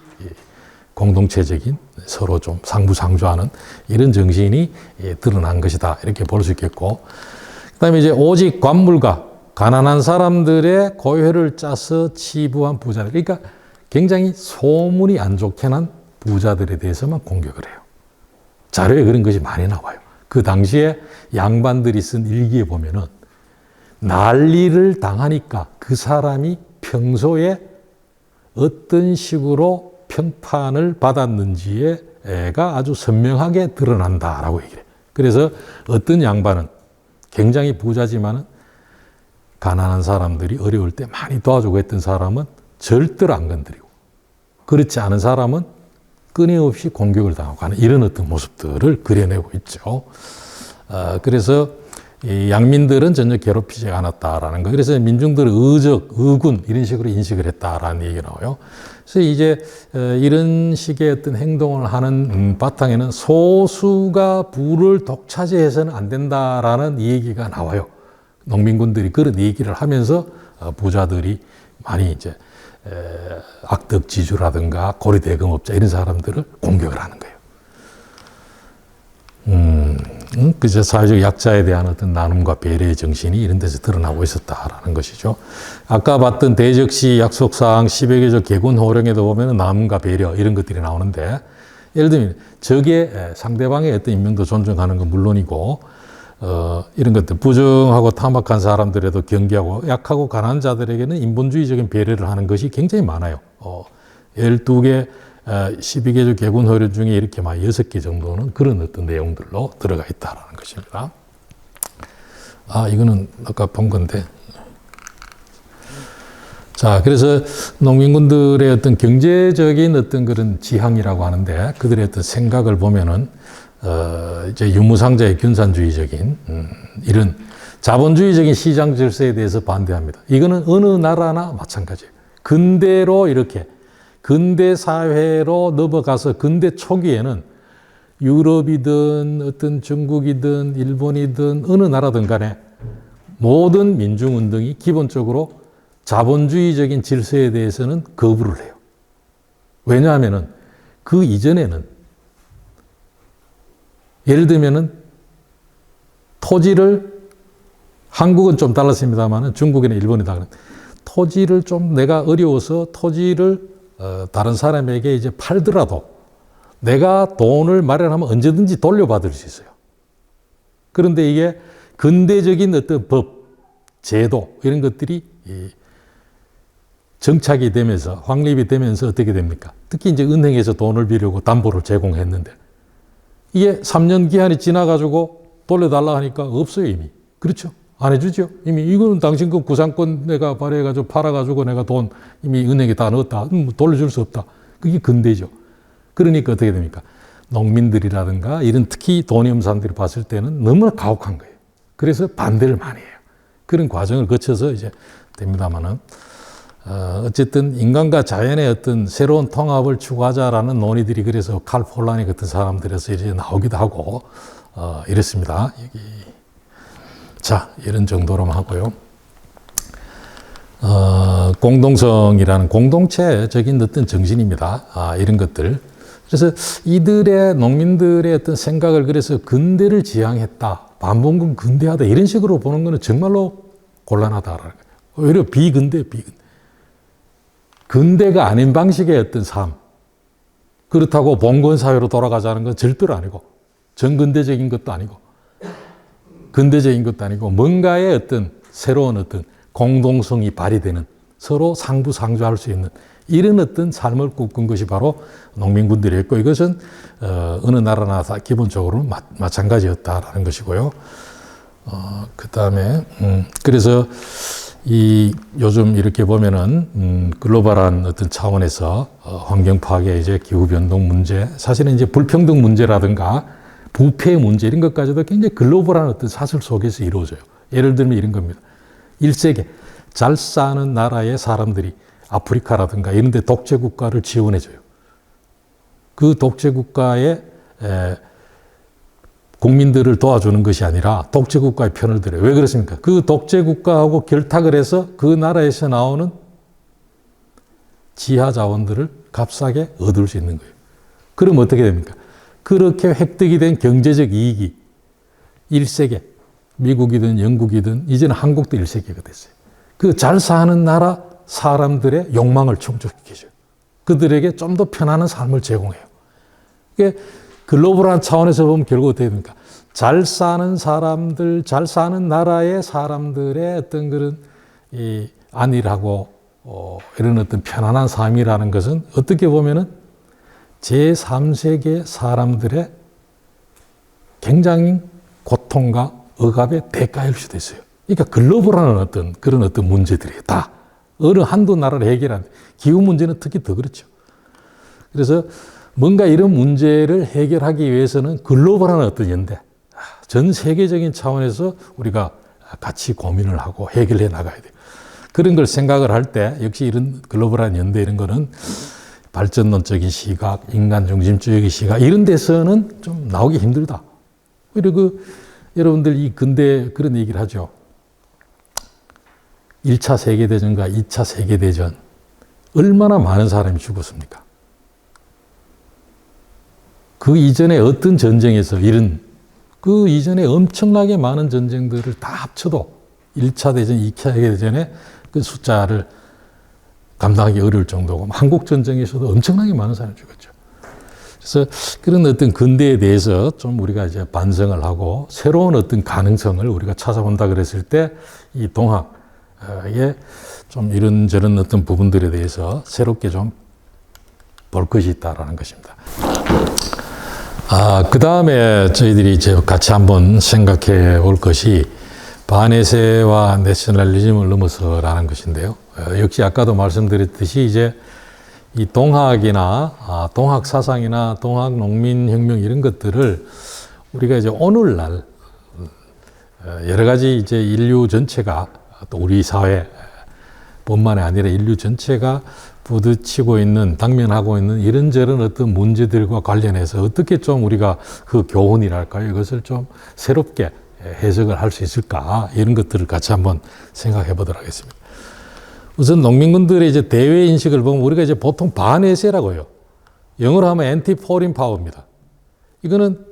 공동체적인 서로 좀 상부상조하는 이런 정신이 드러난 것이다. 이렇게 볼 수 있겠고, 그다음에 이제 오직 관물가, 가난한 사람들의 고혈을 짜서 치부한 부자들, 그러니까 굉장히 소문이 안 좋게 난 부자들에 대해서만 공격을 해요. 자료에 그런 것이 많이 나와요. 그 당시에 양반들이 쓴 일기에 보면은 난리를 당하니까 그 사람이 평소에 어떤 식으로 평판을 받았는지가 아주 선명하게 드러난다라고 얘기를 해요. 그래서 어떤 양반은 굉장히 부자지만은 가난한 사람들이 어려울 때 많이 도와주고 했던 사람은 절대로 안 건드리고, 그렇지 않은 사람은 끊임없이 공격을 당하고 하는 이런 어떤 모습들을 그려내고 있죠. 그래서 이 양민들은 전혀 괴롭히지 않았다라는 거. 그래서 민중들은 의적, 의군 이런 식으로 인식을 했다라는 얘기가 나와요. 그래서 이제 이런 식의 어떤 행동을 하는 바탕에는 소수가 부를 독차지해서는 안 된다라는 얘기가 나와요. 농민군들이 그런 얘기를 하면서 부자들이 많이 이제 악덕지주라든가 고리대금업자 이런 사람들을 공격을 하는 거예요. 그저 사회적 약자에 대한 어떤 나눔과 배려의 정신이 이런 데서 드러나고 있었다라는 것이죠. 아까 봤던 대적시 약속사항 10여 개조 개군호령에도 보면 나눔과 배려 이런 것들이 나오는데, 예를 들면 적의 상대방의 어떤 인명도 존중하는 건 물론이고 이런 것들 부정하고 탐악한 사람들에도 경계하고 약하고 가난한 자들에게는 인본주의적인 배려를 하는 것이 굉장히 많아요. 12개 12개조 개군호령 중에 이렇게 막 6개 정도는 그런 어떤 내용들로 들어가 있다는 것입니다. 이거는 아까 본 건데. 자, 그래서 농민군들의 어떤 경제적인 어떤 그런 지향이라고 하는데, 그들의 어떤 생각을 보면은, 이제 유무상자의 균산주의적인, 이런 자본주의적인 시장 질서에 대해서 반대합니다. 이거는 어느 나라나 마찬가지예요. 근대로 이렇게 근대 사회로 넘어가서 근대 초기에는 유럽이든 어떤 중국이든 일본이든 어느 나라든 간에 모든 민중운동이 기본적으로 자본주의적인 질서에 대해서는 거부를 해요. 왜냐하면은 그 이전에는 예를 들면은 토지를 한국은 좀 달랐습니다만 중국이나 일본이 다른 토지를 좀 내가 어려워서 토지를 다른 사람에게 이제 팔더라도 내가 돈을 마련하면 언제든지 돌려받을 수 있어요. 그런데 이게 근대적인 어떤 법, 제도 이런 것들이 정착이 되면서 확립이 되면서 어떻게 됩니까? 특히 이제 은행에서 돈을 빌려고 담보를 제공했는데 이게 3년 기한이 지나가지고 돌려달라 하니까 없어요, 이미. 그렇죠? 안 해주죠. 이미 이거는 당신 그 구상권 내가 발행해가지고 팔아가지고 내가 돈 이미 은행에 다 넣었다. 돌려줄 수 없다. 그게 근대죠. 그러니까 어떻게 됩니까? 농민들이라든가 이런 특히 돈이 없는 사람들이 봤을 때는 너무나 가혹한 거예요. 그래서 반대를 많이 해요. 그런 과정을 거쳐서 이제 됩니다만은 어쨌든 인간과 자연의 어떤 새로운 통합을 추구하자라는 논의들이 그래서 칼 폴라니 같은 사람들에서 이제 나오기도 하고 이렇습니다. 여기. 자, 이런 정도로만 하고요. 공동성이라는 공동체적인 어떤 정신입니다. 이런 것들. 그래서 이들의 농민들의 어떤 생각을 그래서 근대를 지향했다. 반봉금 근대하다. 이런 식으로 보는 것은 정말로 곤란하다라는 거예요. 오히려 비근대. 근대가 아닌 방식의 어떤 삶. 그렇다고 봉건 사회로 돌아가자는 건 절대로 아니고 정근대적인 것도 아니고 근대적인 것도 아니고 뭔가의 어떤 새로운 어떤 공동성이 발휘되는 서로 상부상조할 수 있는 이런 어떤 삶을 꿈꾼 것이 바로 농민군들이었고 이것은 어느 나라나 다 기본적으로 마찬가지였다라는 것이고요. 그 다음에 그래서 이 요즘 이렇게 보면은 글로벌한 어떤 차원에서 환경 파괴, 이제 기후 변동 문제, 사실은 이제 불평등 문제라든가 부패 문제 이런 것까지도 굉장히 글로벌한 어떤 사슬 속에서 이루어져요. 예를 들면 이런 겁니다. 1세계 잘 사는 나라의 사람들이 아프리카라든가 이런 데 독재 국가를 지원해줘요. 그 독재 국가의 국민들을 도와주는 것이 아니라 독재 국가의 편을 들어요. 왜 그렇습니까? 그 독재 국가하고 결탁을 해서 그 나라에서 나오는 지하 자원들을 값싸게 얻을 수 있는 거예요. 그럼 어떻게 됩니까? 그렇게 획득이 된 경제적 이익이 1세계, 미국이든 영국이든 이제는 한국도 1세계가 됐어요. 그 잘 사는 나라 사람들의 욕망을 충족시켜줘요. 그들에게 좀 더 편안한 삶을 제공해요. 이게 글로벌한 차원에서 보면 결국 어떻게 됩니까? 잘 사는 사람들, 잘 사는 나라의 사람들의 어떤 그런 이 안일하고 이런 어떤 편안한 삶이라는 것은 어떻게 보면은 제3세계 사람들의 굉장히 고통과 억압의 대가일 수도 있어요. 그러니까 글로벌한 어떤 그런 어떤 문제들이 다 어느 한두 나라를 해결하는 기후 문제는 특히 더 그렇죠. 그래서 뭔가 이런 문제를 해결하기 위해서는 글로벌한 어떤 연대, 전 세계적인 차원에서 우리가 같이 고민을 하고 해결해 나가야 돼요. 그런 걸 생각을 할 때 역시 이런 글로벌한 연대 이런 거는 발전론적인 시각, 인간 중심주의의 시각 이런 데서는 좀 나오기 힘들다. 오히려 여러분들 이 근대 그런 얘기를 하죠. 1차 세계대전과 2차 세계대전 얼마나 많은 사람이 죽었습니까? 그 이전에 어떤 전쟁에서 그 이전에 엄청나게 많은 전쟁들을 다 합쳐도 1차 대전, 2차 세계대전에 그 숫자를 감당하기 어려울 정도고 한국 전쟁에서도 엄청나게 많은 사람이 죽었죠. 그래서 그런 어떤 근대에 대해서 좀 우리가 이제 반성을 하고 새로운 어떤 가능성을 우리가 찾아본다 그랬을 때 이 동학에 좀 이런저런 어떤 부분들에 대해서 새롭게 좀 볼 것이 있다라는 것입니다. 그 다음에 저희들이 이제 같이 한번 생각해 볼 것이 반외세와 내셔널리즘을 넘어서라는 것인데요. 역시 아까도 말씀드렸듯이 이제 이 동학이나 동학 사상이나 동학 농민혁명 이런 것들을 우리가 이제 오늘날 여러 가지 이제 인류 전체가 또 우리 사회 뿐만이 아니라 인류 전체가 부딪히고 있는, 당면하고 있는 이런저런 어떤 문제들과 관련해서 어떻게 좀 우리가 그 교훈이랄까요? 이것을 좀 새롭게 해석을 할 수 있을까? 이런 것들을 같이 한번 생각해 보도록 하겠습니다. 우선 농민군들의 이제 대외 인식을 보면 우리가 이제 보통 반외세라고 해요. 영어로 하면 anti foreign power입니다. 이거는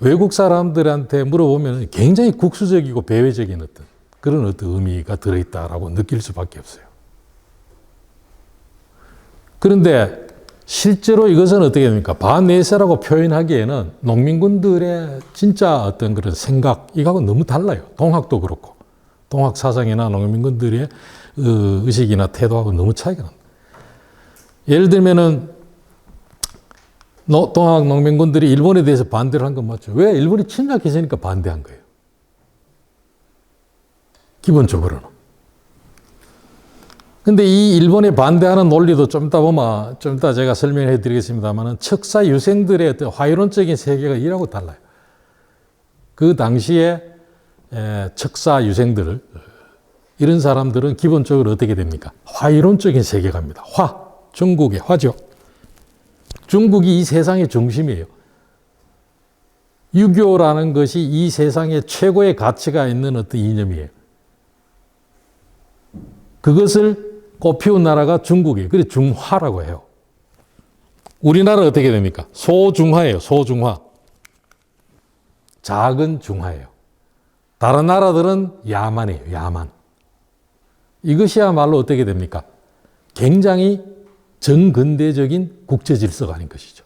외국 사람들한테 물어보면 굉장히 국수적이고 배회적인 어떤 그런 어떤 의미가 들어있다라고 느낄 수밖에 없어요. 그런데 실제로 이것은 어떻게 됩니까? 반내세라고 표현하기에는 농민군들의 진짜 어떤 그런 생각, 이거하고 너무 달라요. 동학도 그렇고. 동학 사상이나 농민군들의 의식이나 태도하고 너무 차이가 납니다. 예를 들면은, 동학 농민군들이 일본에 대해서 반대를 한 건 맞죠. 왜? 일본이 침략했으니까 반대한 거예요. 기본적으로는. 근데 이 일본에 반대하는 논리도 좀 이따 제가 설명해 드리겠습니다만 척사 유생들의 어떤 화이론적인 세계가 이라고 달라요. 그 당시에 척사 유생들, 이런 사람들은 기본적으로 어떻게 됩니까? 화이론적인 세계관입니다. 중국의 화죠. 중국이 이 세상의 중심이에요. 유교라는 것이 이 세상에 최고의 가치가 있는 어떤 이념이에요. 그것을 꽃피운 나라가 중국이에요. 그래서 중화라고 해요. 우리나라는 어떻게 됩니까? 소중화예요. 소중화. 작은 중화예요. 다른 나라들은 야만이에요. 야만. 이것이야말로 어떻게 됩니까? 굉장히 정근대적인 국제 질서가 아닌 것이죠.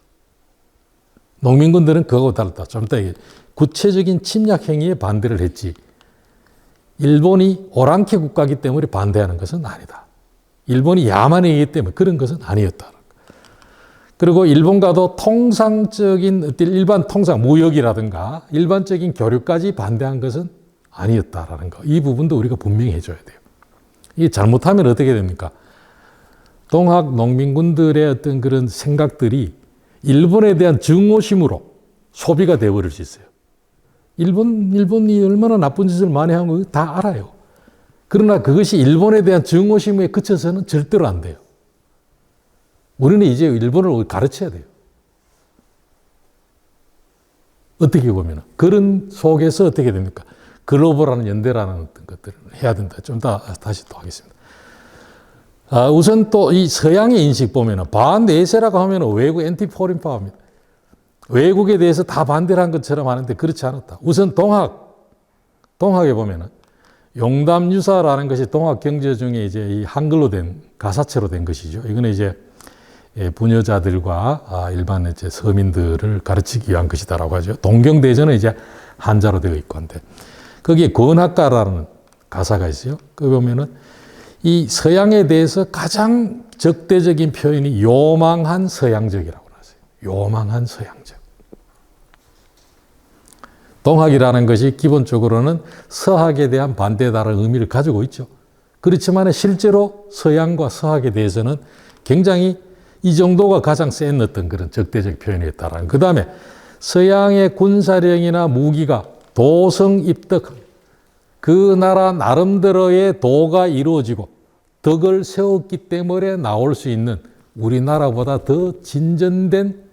농민군들은 그거하고 다르다. 좀 이따 구체적인 침략 행위에 반대를 했지. 일본이 오랑캐 국가이기 때문에 반대하는 것은 아니다. 일본이 야만이기 때문에 그런 것은 아니었다. 그리고 일본과도 통상적인 일반 통상 무역이라든가 일반적인 교류까지 반대한 것은 아니었다라는 거. 이 부분도 우리가 분명히 해줘야 돼요. 이게 잘못하면 어떻게 됩니까? 동학 농민군들의 어떤 그런 생각들이 일본에 대한 증오심으로 소비가 되어버릴 수 있어요. 일본이 얼마나 나쁜 짓을 많이 한 거 다 알아요. 그러나 그것이 일본에 대한 증오심에 그쳐서는 절대로 안 돼요. 우리는 이제 일본을 가르쳐야 돼요. 어떻게 보면 그런 속에서 어떻게 됩니까? 글로벌한 연대라는 어떤 것들을 해야 된다. 좀 다시 또 하겠습니다. 우선 또 이 서양의 인식 보면은 반내세라고 하면은 외국 엔티 포린 파워입니다. 외국에 대해서 다 반대를 한 것처럼 하는데 그렇지 않았다. 우선 동학에 보면은 용담유사라는 것이 동학 경제 중에 이제 이 한글로 된 가사체로 된 것이죠. 이거는 이제 부녀자들과 일반 이제 서민들을 가르치기 위한 것이다라고 하죠. 동경대전은 이제 한자로 되어 있고 한데 거기에 권학가라는 가사가 있어요. 그 보면은 이 서양에 대해서 가장 적대적인 표현이 요망한 서양적이라고 나왔어요. 요망한 서양적. 동학이라는 것이 기본적으로는 서학에 대한 반대다라는 의미를 가지고 있죠. 그렇지만 실제로 서양과 서학에 대해서는 굉장히 이 정도가 가장 센 어떤 그런 적대적 표현이었다라는. 그 다음에 서양의 군사력이나 무기가 도성 입덕, 그 나라 나름대로의 도가 이루어지고 덕을 세웠기 때문에 나올 수 있는 우리나라보다 더 진전된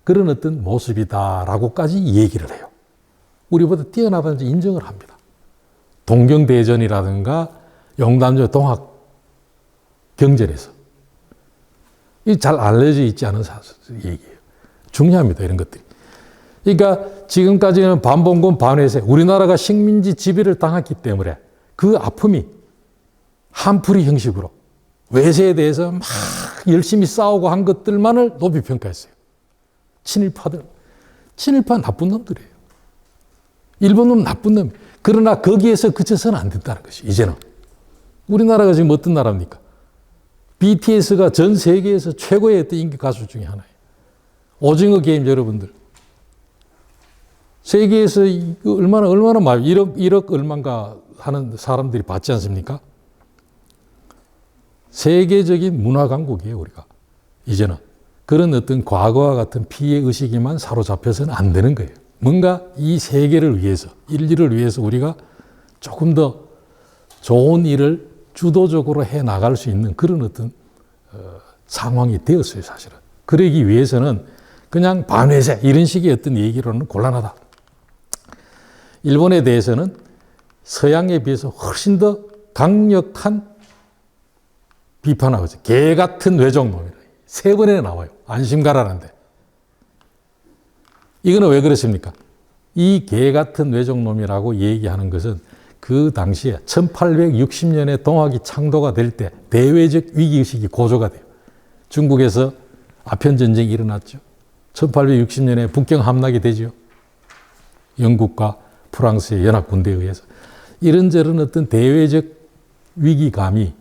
그런 어떤 모습이다라고까지 얘기를 해요. 우리보다 뛰어나다는 인정을 합니다. 동경대전이라든가 용담조 동학 경전에서 이 잘 알려져 있지 않은 얘기예요. 중요합니다. 이런 것들이. 그러니까 지금까지는 반봉건 반회세, 우리나라가 식민지 지배를 당했기 때문에 그 아픔이 한풀이 형식으로 외세에 대해서 막 열심히 싸우고 한 것들만을 높이 평가했어요. 친일파 나쁜 놈들이에요. 일본 놈 나쁜 놈. 그러나 거기에서 그쳐서는 안 된다는 것이 이제는. 우리나라가 지금 어떤 나라입니까? BTS가 전 세계에서 최고의 어떤 인기 가수 중에 하나예요. 오징어 게임 여러분들. 세계에서 얼마나 많이 1억 얼마인가 하는 사람들이 받지 않습니까? 세계적인 문화 강국이에요, 우리가. 이제는. 그런 어떤 과거와 같은 피해의식에만 사로잡혀서는 안 되는 거예요. 뭔가 이 세계를 위해서, 인류를 위해서 우리가 조금 더 좋은 일을 주도적으로 해 나갈 수 있는 그런 어떤 상황이 되었어요, 사실은. 그러기 위해서는 그냥 반회세 이런 식의 어떤 얘기로는 곤란하다. 일본에 대해서는 서양에 비해서 훨씬 더 강력한 비판하고 있어요. 개 같은 외종놈이라. 3번이나 나와요. 안심가라는데. 이거는 왜 그렇습니까? 이 개 같은 외종놈이라고 얘기하는 것은 그 당시에 1860년에 동학이 창도가 될 때 대외적 위기의식이 고조가 돼요. 중국에서 아편전쟁이 일어났죠. 1860년에 북경 함락이 되죠. 영국과 프랑스의 연합군대에 의해서. 이런저런 어떤 대외적 위기감이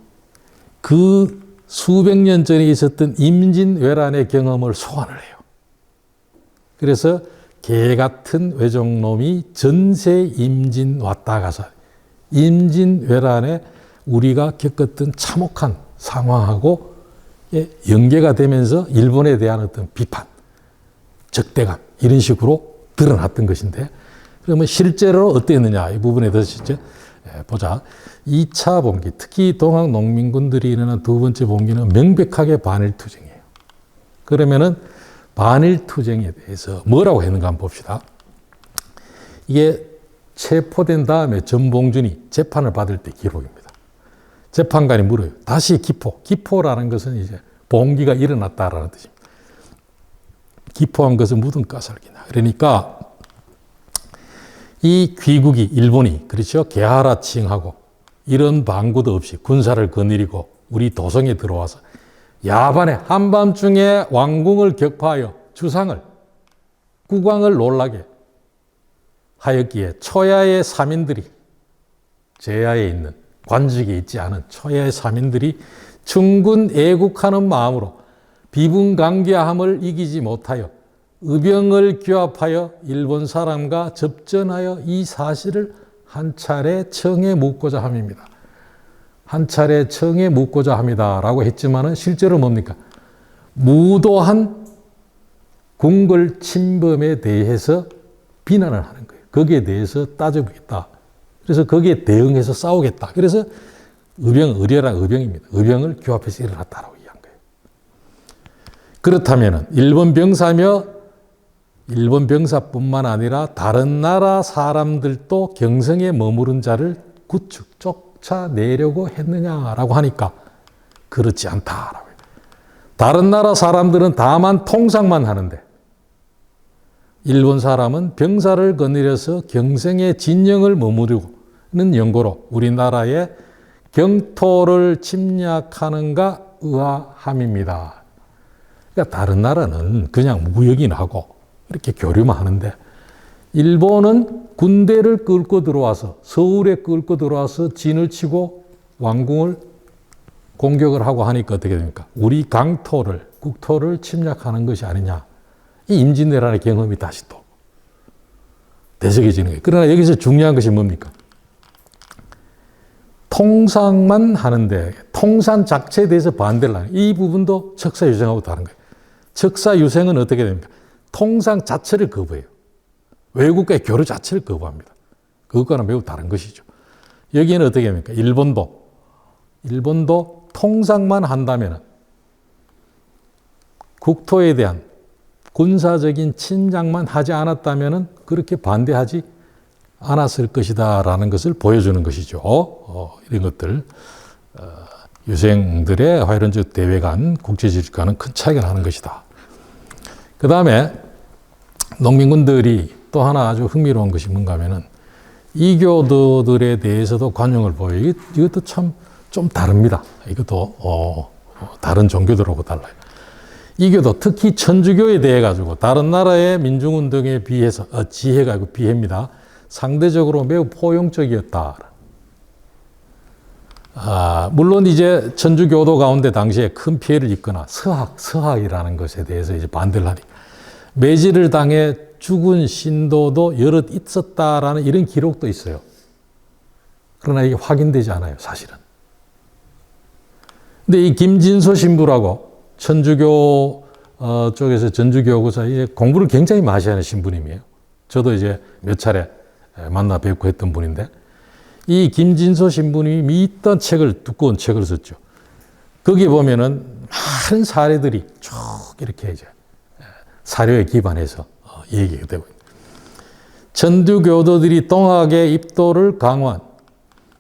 그 수백 년 전에 있었던 임진왜란의 경험을 소환을 해요. 그래서 개 같은 외종놈이 전세 임진 왔다 가서 임진왜란에 우리가 겪었던 참혹한 상황하고 연계가 되면서 일본에 대한 어떤 비판, 적대감 이런 식으로 드러났던 것인데 그러면 실제로 어땠느냐 이 부분에 대해서 진짜 보자. 2차 봉기, 특히 동학 농민군들이 일어난 두 번째 봉기는 명백하게 반일투쟁이에요. 그러면은 반일투쟁에 대해서 뭐라고 했는가 한번 봅시다. 이게 체포된 다음에 전봉준이 재판을 받을 때 기록입니다. 재판관이 물어요. 다시 기포. 기포라는 것은 이제 봉기가 일어났다라는 뜻입니다. 기포한 것은 묻은 가설기나. 그러니까 이 귀국이 일본이 그렇죠. 개하라 칭하고 이런 방구도 없이 군사를 거느리고 우리 도성에 들어와서 야반에 한밤중에 왕궁을 격파하여 주상을 국왕을 놀라게 하였기에 초야의 사민들이 제야에 있는 관직에 있지 않은 초야의 사민들이 충군 애국하는 마음으로 비분강개함을 이기지 못하여 의병을 규합하여 일본 사람과 접전하여 이 사실을 한 차례 청에 묻고자 함입니다. 한 차례 청에 묻고자 합니다라고 했지만은 실제로 뭡니까? 무도한 궁궐 침범에 대해서 비난을 하는 거예요. 거기에 대해서 따져보겠다. 그래서 거기에 대응해서 싸우겠다. 그래서 의뢰란 의병입니다. 의병을 규합해서 일어났다라고 이해한 거예요. 그렇다면 일본 병사며 일본 병사뿐만 아니라 다른 나라 사람들도 경성에 머무른 자를 구축, 쫓아내려고 했느냐라고 하니까 그렇지 않다라고 해요. 다른 나라 사람들은 다만 통상만 하는데 일본 사람은 병사를 거느려서 경성의 진영을 머무르는 연고로 우리나라의 경토를 침략하는가 의아함입니다. 그러니까 다른 나라는 그냥 무역이나 하고 이렇게 교류만 하는데 일본은 군대를 끌고 들어와서 서울에 끌고 들어와서 진을 치고 왕궁을 공격을 하고 하니까 어떻게 됩니까? 우리 강토를 국토를 침략하는 것이 아니냐. 이 임진왜란의 경험이 다시 또 되새겨지는 거예요. 그러나 여기서 중요한 것이 뭡니까? 통상만 하는데 통상 자체에 대해서 반대를 하는 이 부분도 척사유생하고 다른 거예요. 척사유생은 어떻게 됩니까? 통상 자체를 거부해요. 외국과의 교류 자체를 거부합니다. 그것과는 매우 다른 것이죠. 여기는 어떻게 합니까? 일본도 통상만 한다면 국토에 대한 군사적인 침략만 하지 않았다면 그렇게 반대하지 않았을 것이다 라는 것을 보여주는 것이죠. 이런 것들 유생들의 화이런즈 대회관, 국제지식과는 큰 차이가 나는 것이다. 그 다음에 농민군들이 또 하나 아주 흥미로운 것이 뭔가 하면은 이교도들에 대해서도 관용을 보여요. 이것도 참 좀 다릅니다. 이것도 다른 종교들하고 달라요. 이교도 특히 천주교에 대해 가지고 다른 나라의 민중운동에 비해서 지혜가 아니고 비해입니다. 상대적으로 매우 포용적이었다. 물론 이제 천주교도 가운데 당시에 큰 피해를 입거나 서학이라는 것에 대해서 이제 반대를 하니까 매질을 당해 죽은 신도도 여럿 있었다라는 이런 기록도 있어요. 그러나 이게 확인되지 않아요, 사실은. 근데 이 김진소 신부라고 천주교 쪽에서 전주교구사 이제 공부를 굉장히 마시하는 신부님이에요. 저도 이제 몇 차례 만나 뵙고 했던 분인데 이 김진소 신부님이 있던 책을 두꺼운 책을 썼죠. 거기 보면은 많은 사례들이 쭉 이렇게 이제 사료에 기반해서 얘기가 되고 있습니다. 천주교도들이 동학의 입도를 강화한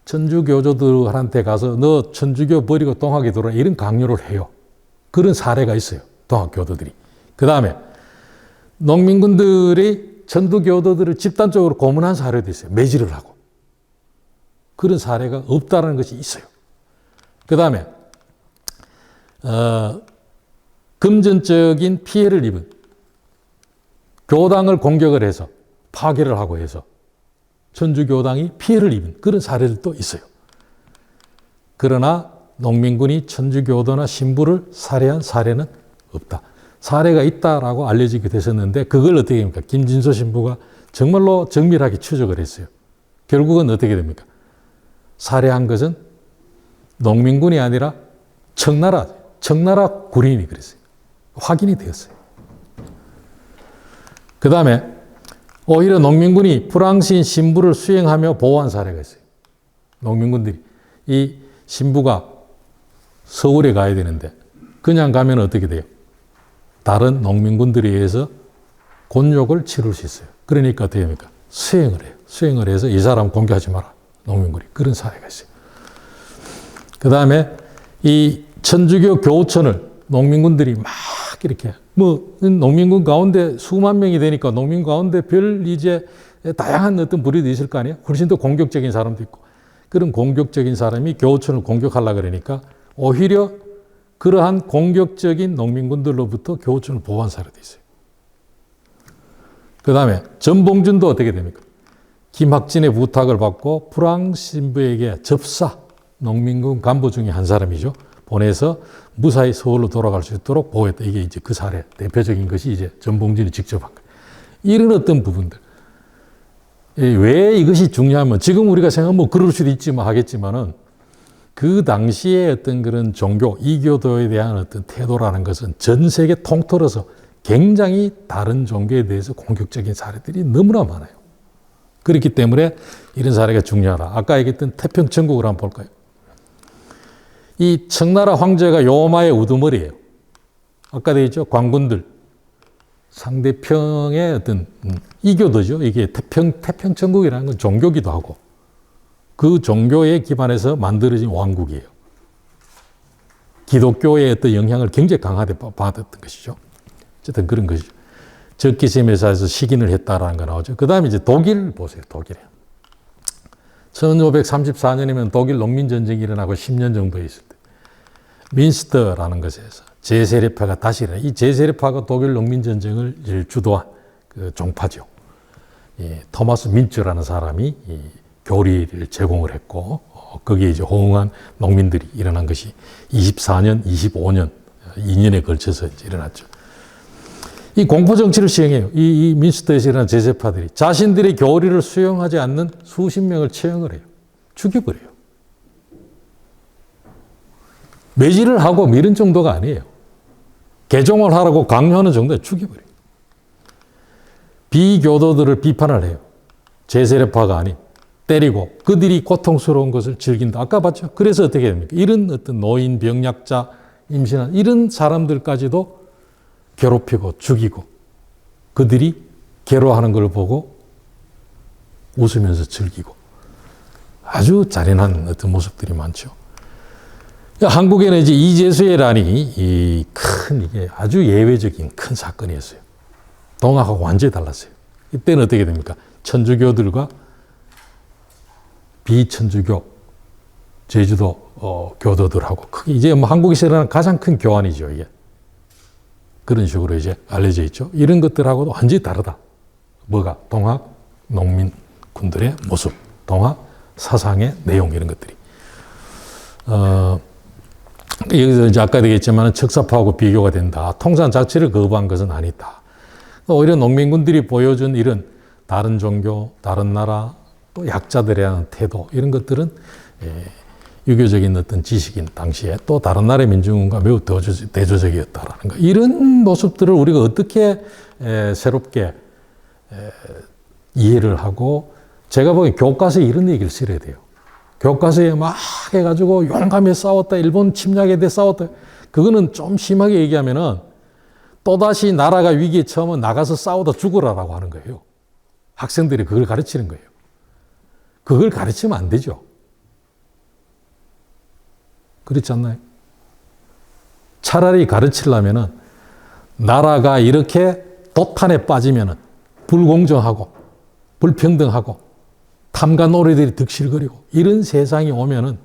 천주교도들한테 가서 너 천주교 버리고 동학에 들어라 이런 강요를 해요. 그런 사례가 있어요. 동학교도들이. 그 다음에 농민군들이 천주교도들을 집단적으로 고문한 사례도 있어요. 매질을 하고. 그런 사례가 없다는 것이 있어요. 그 다음에 금전적인 피해를 입은 교당을 공격을 해서 파괴를 하고 해서 천주교당이 피해를 입은 그런 사례들도 있어요. 그러나 농민군이 천주교도나 신부를 살해한 사례는 없다. 사례가 있다라고 알려지게 됐었는데 그걸 어떻게 합니까? 김진소 신부가 정말로 정밀하게 추적을 했어요. 결국은 어떻게 됩니까? 살해한 것은 농민군이 아니라 청나라 군인이 그랬어요. 확인이 되었어요. 그 다음에 오히려 농민군이 프랑스인 신부를 수행하며 보호한 사례가 있어요. 농민군들이 이 신부가 서울에 가야 되는데 그냥 가면 어떻게 돼요? 다른 농민군들에 의해서 곤욕을 치를 수 있어요. 그러니까 어떻게 합니까? 수행을 해요. 수행을 해서 이 사람 공격하지 마라. 농민군이. 그런 사례가 있어요. 그 다음에 이 천주교 교천을 농민군들이 막 이렇게 농민군 가운데 수만 명이 되니까 농민 가운데 별 이제 다양한 어떤 부류도 있을 거 아니에요? 훨씬 더 공격적인 사람도 있고 그런 공격적인 사람이 교천을 공격하려고 그러니까 오히려 그러한 공격적인 농민군들로부터 교천을 보호한 사례도 있어요. 그 다음에 전봉준도 어떻게 됩니까? 김학진의 부탁을 받고 프랑스 신부에게 접사, 농민군 간부 중에 한 사람이죠. 보내서 무사히 서울로 돌아갈 수 있도록 보호했다. 이게 이제 그 사례, 대표적인 것이 이제 전봉준이 직접 한 거예요. 이런 어떤 부분들. 왜 이것이 중요하면 지금 우리가 생각하면 그럴 수도 있지 하겠지만은 그 당시에 어떤 그런 종교, 이교도에 대한 어떤 태도라는 것은 전 세계 통틀어서 굉장히 다른 종교에 대해서 공격적인 사례들이 너무나 많아요. 그렇기 때문에 이런 사례가 중요하다. 아까 얘기했던 태평천국을 한번 볼까요? 이 청나라 황제가 요마의 우두머리예요. 아까도 했죠. 관군들. 상대평의 어떤 이교도죠. 이게 태평천국이라는 건 종교기도 하고 그 종교에 기반해서 만들어진 왕국이에요. 기독교의 어떤 영향을 굉장히 강하게 받았던 것이죠. 어쨌든 그런 것이죠. 적기세메사에서 식인을 했다라는 거 나오죠. 그 다음에 이제 독일 보세요. 독일에. 1534년이면 독일 농민전쟁이 일어나고 10년 정도 있을 때 민스터라는 것에서 제세례파가 다시 일어나. 이 제세례파가 독일 농민전쟁을 주도한 그 종파죠. 토마스 민츠라는 사람이 이 교리를 제공을 했고 거기에 이제 호응한 농민들이 일어난 것이 24년, 25년, 2년에 걸쳐서 이제 일어났죠. 이 공포정치를 시행해요. 이 민스터에서 일어난 제세파들이 자신들의 교리를 수용하지 않는 수십 명을 처형을 해요. 죽여버려요. 매질을 하고 이런 정도가 아니에요. 개종을 하라고 강요하는 정도에 죽여버려요. 비교도들을 비판을 해요. 제세력파가 아닌 때리고 그들이 고통스러운 것을 즐긴다. 아까 봤죠? 그래서 어떻게 됩니까? 이런 어떤 노인, 병약자, 임신한 이런 사람들까지도 괴롭히고 죽이고 그들이 괴로워하는 걸 보고 웃으면서 즐기고 아주 잔인한 어떤 모습들이 많죠. 한국에는 이제 이재수의 난이 이게 아주 예외적인 큰 사건이었어요. 동학하고 완전히 달랐어요. 이때는 어떻게 됩니까? 천주교들과 비천주교, 제주도 교도들하고 크게 이제 뭐 한국에서 일어나는 가장 큰 교환이죠, 이게. 그런 식으로 이제 알려져 있죠. 이런 것들하고도 완전히 다르다. 뭐가? 동학 농민군들의 모습, 동학 사상의 내용 이런 것들이. 여기서 이제 아까 되겠지만 척사파하고 비교가 된다. 통산 자체를 거부한 것은 아니다. 오히려 농민군들이 보여준 이런 다른 종교, 다른 나라, 또 약자들에 대한 태도 이런 것들은 유교적인 어떤 지식인 당시에 또 다른 나라의 민중과 매우 대조적이었다라는 거. 이런 모습들을 우리가 어떻게 새롭게 이해를 하고 제가 보기엔 교과서에 이런 얘기를 쓰려야 돼요. 교과서에 막 해가지고 용감히 싸웠다. 일본 침략에 대해 싸웠다. 그거는 좀 심하게 얘기하면은 또다시 나라가 위기에 처하면 나가서 싸우다 죽으라라고 하는 거예요. 학생들이 그걸 가르치는 거예요. 그걸 가르치면 안 되죠. 그렇지 않나요? 차라리 가르치려면은 나라가 이렇게 도탄에 빠지면은 불공정하고 불평등하고 탐관 노래들이 득실거리고 이런 세상이 오면은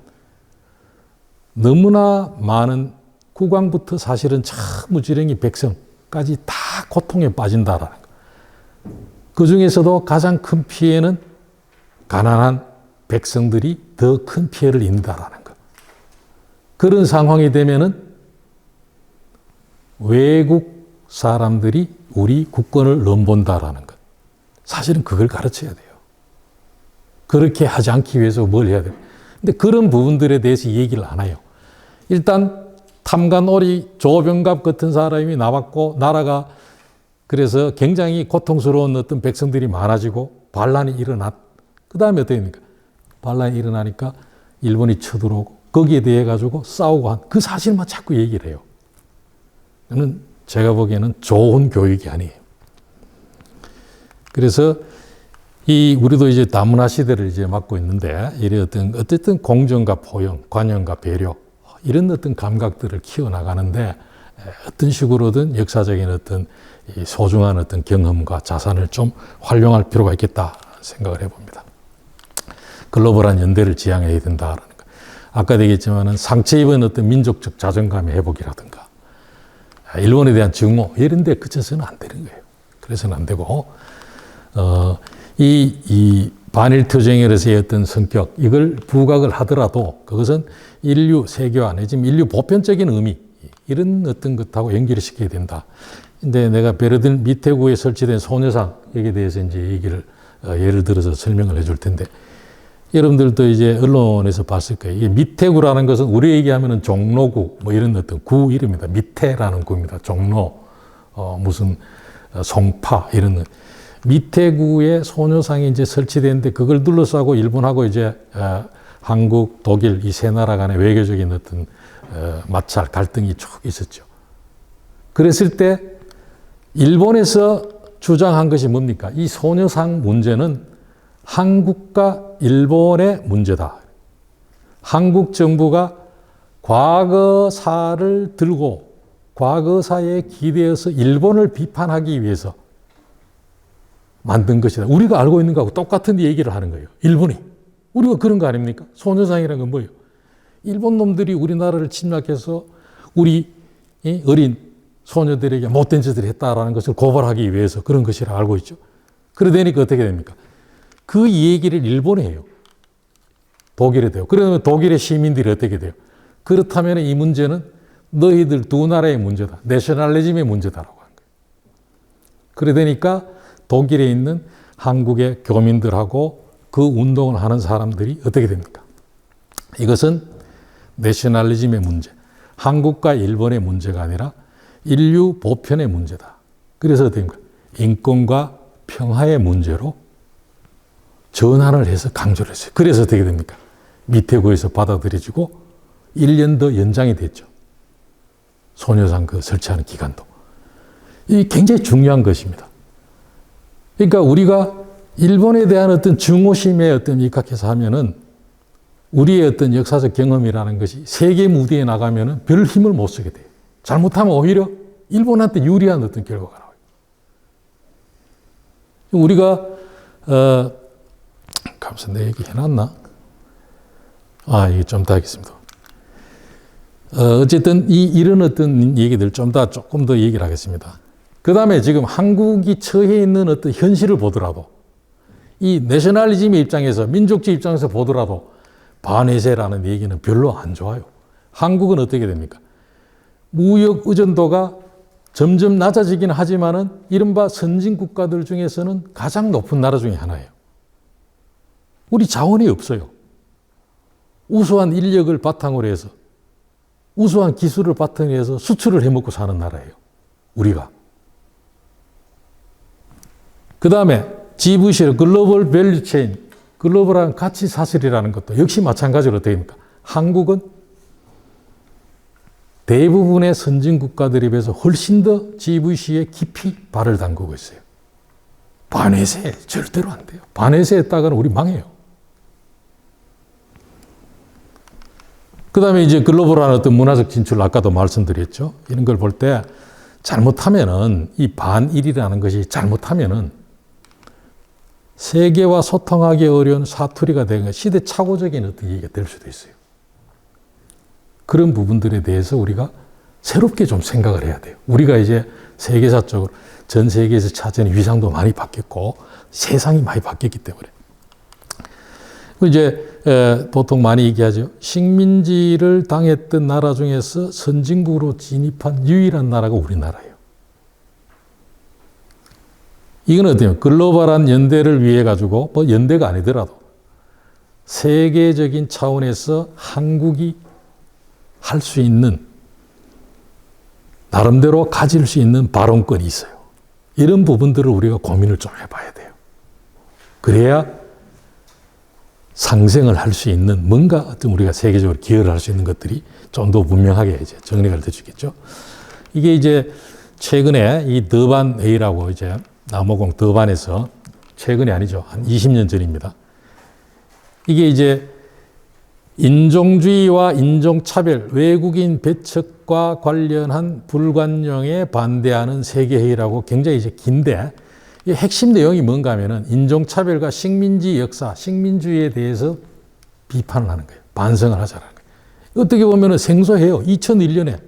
너무나 많은 국왕부터 사실은 참 무지랭이 백성까지 다 고통에 빠진다라는 거. 그 중에서도 가장 큰 피해는 가난한 백성들이 더 큰 피해를 입는다라는 거. 그런 상황이 되면은 외국 사람들이 우리 국권을 넘본다라는 것. 사실은 그걸 가르쳐야 돼요. 그렇게 하지 않기 위해서 뭘 해야 돼요? 근데 그런 부분들에 대해서 얘기를 안 해요. 일단 탐관오리 조병갑 같은 사람이 나왔고 나라가 그래서 굉장히 고통스러운 어떤 백성들이 많아지고 반란이 일어났. 그 다음에 어떻게 됩니까? 반란이 일어나니까 일본이 쳐들어오고 거기에 대해 가지고 싸우고 한 그 사실만 자꾸 얘기를 해요. 저는 제가 보기에는 좋은 교육이 아니에요. 그래서 우리도 이제 다문화 시대를 이제 맞고 있는데, 이래 어쨌든 공정과 포용, 관용과 배려, 이런 어떤 감각들을 키워나가는데, 어떤 식으로든 역사적인 어떤 소중한 어떤 경험과 자산을 좀 활용할 필요가 있겠다 생각을 해봅니다. 글로벌한 연대를 지향해야 된다라는 거. 아까 얘기했지만은 상처 입은 어떤 민족적 자존감의 회복이라든가, 일본에 대한 증오, 이런 데 그쳐서는 안 되는 거예요. 그래서는 안 되고, 이 반일투쟁으로서의 어떤 성격, 이걸 부각을 하더라도 그것은 인류 세계화 내지 인류 보편적인 의미, 이런 어떤 것하고 연결을 시켜야 된다. 근데 내가 베르린 미테구에 설치된 소녀상, 여기에 대해서 이제 얘기를, 예를 들어서 설명을 해줄 텐데, 여러분들도 이제 언론에서 봤을 거예요. 이게 미테구라는 것은 우리 얘기하면은 종로구, 뭐 이런 어떤 구 이름입니다. 미테라는 구입니다. 종로, 무슨 송파, 이런. 미테구에 소녀상이 이제 설치되는데 그걸 둘러싸고 일본하고 이제 한국, 독일 이 세 나라 간의 외교적인 어떤 마찰, 갈등이 쭉 있었죠. 그랬을 때 일본에서 주장한 것이 뭡니까? 이 소녀상 문제는 한국과 일본의 문제다. 한국 정부가 과거사를 들고 과거사에 기대어서 일본을 비판하기 위해서 만든 것이다. 우리가 알고 있는 거하고 똑같은 얘기를 하는 거예요. 일본이. 우리가 그런 거 아닙니까? 소녀상이라는 건 뭐예요? 일본 놈들이 우리나라를 침략해서 우리 어린 소녀들에게 못된 짓을 했다라는 것을 고발하기 위해서 그런 것이라 알고 있죠. 그러다니까 어떻게 됩니까? 그 얘기를 일본에 해요. 독일에 돼요. 그러면 독일의 시민들이 어떻게 돼요? 그렇다면 이 문제는 너희들 두 나라의 문제다. 내셔널리즘의 문제다라고 하는 거예요. 그러다니까 독일에 있는 한국의 교민들하고 그 운동을 하는 사람들이 어떻게 됩니까? 이것은 내셔널리즘의 문제, 한국과 일본의 문제가 아니라 인류 보편의 문제다. 그래서 어떻게 됩니까? 인권과 평화의 문제로 전환을 해서 강조를 했어요. 그래서 어떻게 됩니까? 미태고에서 받아들여지고 1년 더 연장이 됐죠. 소녀상 그 설치하는 기간도. 이 굉장히 중요한 것입니다. 그러니까 우리가 일본에 대한 어떤 증오심에 어떤 입각해서 하면은 우리의 어떤 역사적 경험이라는 것이 세계 무대에 나가면은 별 힘을 못 쓰게 돼요. 잘못하면 오히려 일본한테 유리한 어떤 결과가 나와요. 우리가 감사 내 얘기 해놨나? 이게 좀 더 하겠습니다. 어쨌든 이런 어떤 얘기들 조금 더 얘기를 하겠습니다. 그 다음에 지금 한국이 처해 있는 어떤 현실을 보더라도 이 내셔널리즘의 입장에서 민족주의 입장에서 보더라도 반외세라는 얘기는 별로 안 좋아요. 한국은 어떻게 됩니까? 무역 의존도가 점점 낮아지긴 하지만은 이른바 선진 국가들 중에서는 가장 높은 나라 중에 하나예요. 우리 자원이 없어요. 우수한 인력을 바탕으로 해서 우수한 기술을 바탕으로 해서 수출을 해먹고 사는 나라예요. 우리가. 그 다음에 GVC, 글로벌 밸류체인, 글로벌한 가치 사슬이라는 것도 역시 마찬가지로 어떻게 됩니까? 한국은 대부분의 선진 국가들에 비해서 훨씬 더 GVC에 깊이 발을 담그고 있어요. 반외세 절대로 안 돼요. 반외세 했다가는 우리 망해요. 그 다음에 이제 글로벌한 어떤 문화적 진출, 아까도 말씀드렸죠. 이런 걸 볼 때 잘못하면은 이 반일이라는 것이 잘못하면은 세계와 소통하기 어려운 사투리가 되는 시대착오적인 어떤 얘기가 될 수도 있어요. 그런 부분들에 대해서 우리가 새롭게 좀 생각을 해야 돼요. 우리가 이제 세계사적으로 전 세계에서 차지하는 위상도 많이 바뀌었고 세상이 많이 바뀌었기 때문에. 이제 보통 많이 얘기하죠. 식민지를 당했던 나라 중에서 선진국으로 진입한 유일한 나라가 우리나라예요. 이건 어때요? 글로벌한 연대를 위해 가지고 뭐 연대가 아니더라도 세계적인 차원에서 한국이 할 수 있는 나름대로 가질 수 있는 발언권이 있어요. 이런 부분들을 우리가 고민을 좀 해봐야 돼요. 그래야 상생을 할 수 있는 뭔가 어떤 우리가 세계적으로 기여를 할 수 있는 것들이 좀 더 분명하게 이제 정리가 되주겠죠. 이게 이제 최근에 이 더반 회의라고 이제 남아공 더반에서 최근이 아니죠. 한 20년 전입니다. 이게 이제 인종주의와 인종차별, 외국인 배척과 관련한 불관용에 반대하는 세계회의라고 굉장히 이제 긴데 이 핵심 내용이 뭔가 하면은 인종차별과 식민지 역사, 식민주의에 대해서 비판을 하는 거예요. 반성을 하자라는 거예요. 어떻게 보면은 생소해요. 2001년에.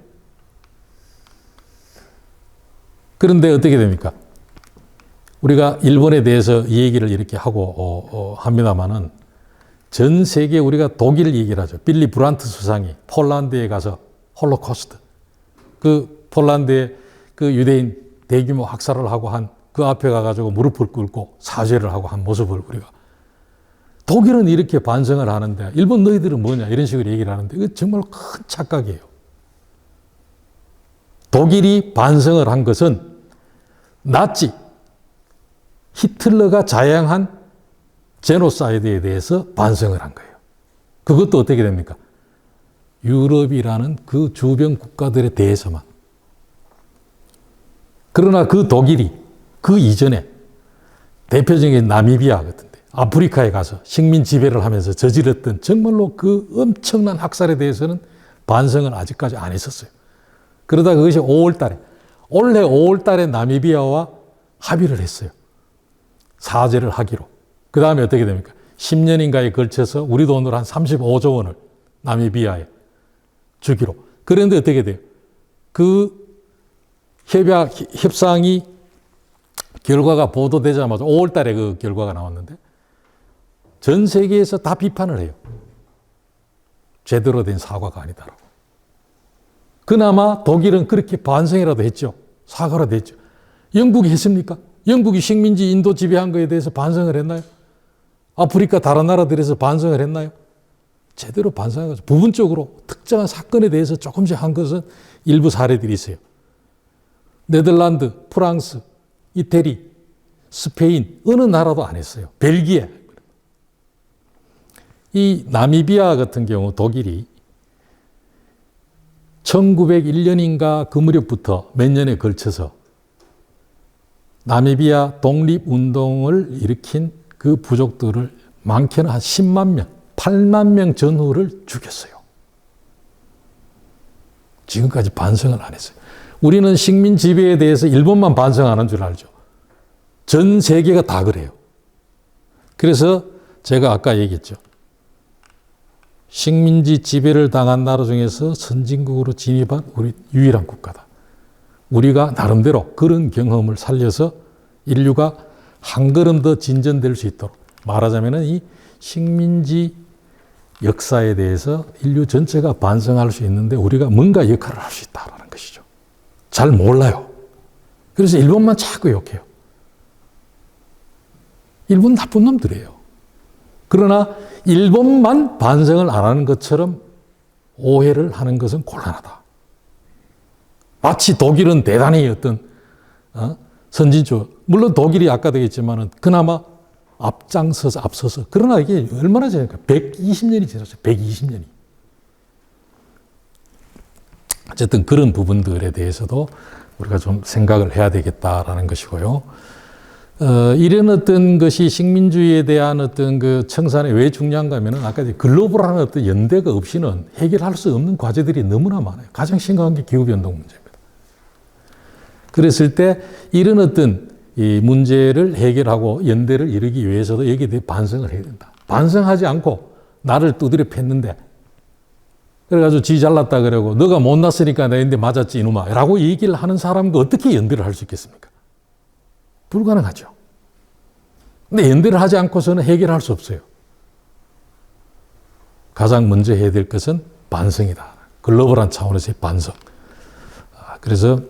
그런데 어떻게 됩니까? 우리가 일본에 대해서 이 얘기를 이렇게 하고 합니다만은 전 세계 우리가 독일 얘기를 하죠. 빌리 브란트 수상이 폴란드에 가서 홀로코스트, 그 폴란드에 그 유대인 대규모 학살을 하고 한 그 앞에 가가지고 무릎을 꿇고 사죄를 하고 한 모습을 우리가 독일은 이렇게 반성을 하는데 일본 너희들은 뭐냐 이런 식으로 얘기를 하는데 이거 정말 큰 착각이에요. 독일이 반성을 한 것은 나치, 히틀러가 자행한 제노사이드에 대해서 반성을 한 거예요. 그것도 어떻게 됩니까? 유럽이라는 그 주변 국가들에 대해서만. 그러나 그 독일이 그 이전에 대표적인 나미비아 같은데 아프리카에 가서 식민 지배를 하면서 저질렀던 정말로 그 엄청난 학살에 대해서는 반성을 아직까지 안 했었어요. 그러다 그것이 5월 달에, 올해 5월 달에 나미비아와 합의를 했어요. 사죄를 하기로. 그 다음에 어떻게 됩니까? 10년인가에 걸쳐서 우리 돈으로 한 35조 원을 나미비아에 주기로. 그런데 어떻게 돼요? 그 협상이 결과가 보도되자마자 5월 달에 그 결과가 나왔는데 전 세계에서 다 비판을 해요. 제대로 된 사과가 아니다라고. 그나마 독일은 그렇게 반성이라도 했죠. 사과라도 했죠. 영국이 했습니까? 영국이 식민지 인도 지배한 거에 대해서 반성을 했나요? 아프리카 다른 나라들에서 반성을 했나요? 제대로 반성해가지고 부분적으로 특정한 사건에 대해서 조금씩 한 것은 일부 사례들이 있어요. 네덜란드, 프랑스, 이태리, 스페인, 어느 나라도 안 했어요. 벨기에. 이 나미비아 같은 경우 독일이 1901년인가 그 무렵부터 몇 년에 걸쳐서 나미비아 독립운동을 일으킨 그 부족들을 많게는 한 10만 명, 8만 명 전후를 죽였어요. 지금까지 반성을 안 했어요. 우리는 식민 지배에 대해서 일본만 반성하는 줄 알죠. 전 세계가 다 그래요. 그래서 제가 아까 얘기했죠. 식민지 지배를 당한 나라 중에서 선진국으로 진입한 우리 유일한 국가다. 우리가 나름대로 그런 경험을 살려서 인류가 한 걸음 더 진전될 수 있도록, 말하자면 이 식민지 역사에 대해서 인류 전체가 반성할 수 있는데 우리가 뭔가 역할을 할 수 있다는 것이죠. 잘 몰라요. 그래서 일본만 자꾸 욕해요. 일본 나쁜 놈들이에요. 그러나 일본만 반성을 안 하는 것처럼 오해를 하는 것은 곤란하다. 마치 독일은 대단히 어떤 선진적, 물론 독일이 아까도 얘기했지만은 그나마 앞서서 그러나 이게 얼마나 지났을까? 120년이 지났어요. 120년이. 어쨌든 그런 부분들에 대해서도 우리가 좀 생각을 해야 되겠다라는 것이고요. 이런 어떤 것이 식민주의에 대한 어떤 그 청산이 왜 중요한가 하면은 아까 글로벌한 어떤 연대가 없이는 해결할 수 없는 과제들이 너무나 많아요. 가장 심각한 게 기후변동 문제입니다. 그랬을 때 이런 어떤 이 문제를 해결하고 연대를 이루기 위해서도 여기에 대해 반성을 해야 된다. 반성하지 않고 나를 두드려 팼는데 그래가지고 지 잘났다 그러고 너가 못났으니까 내 인데 맞았지 이놈아 라고 얘기를 하는 사람과 어떻게 연대를 할 수 있겠습니까? 불가능하죠. 근데 연대를 하지 않고서는 해결할 수 없어요. 가장 먼저 해야 될 것은 반성이다. 글로벌한 차원에서의 반성. 그래서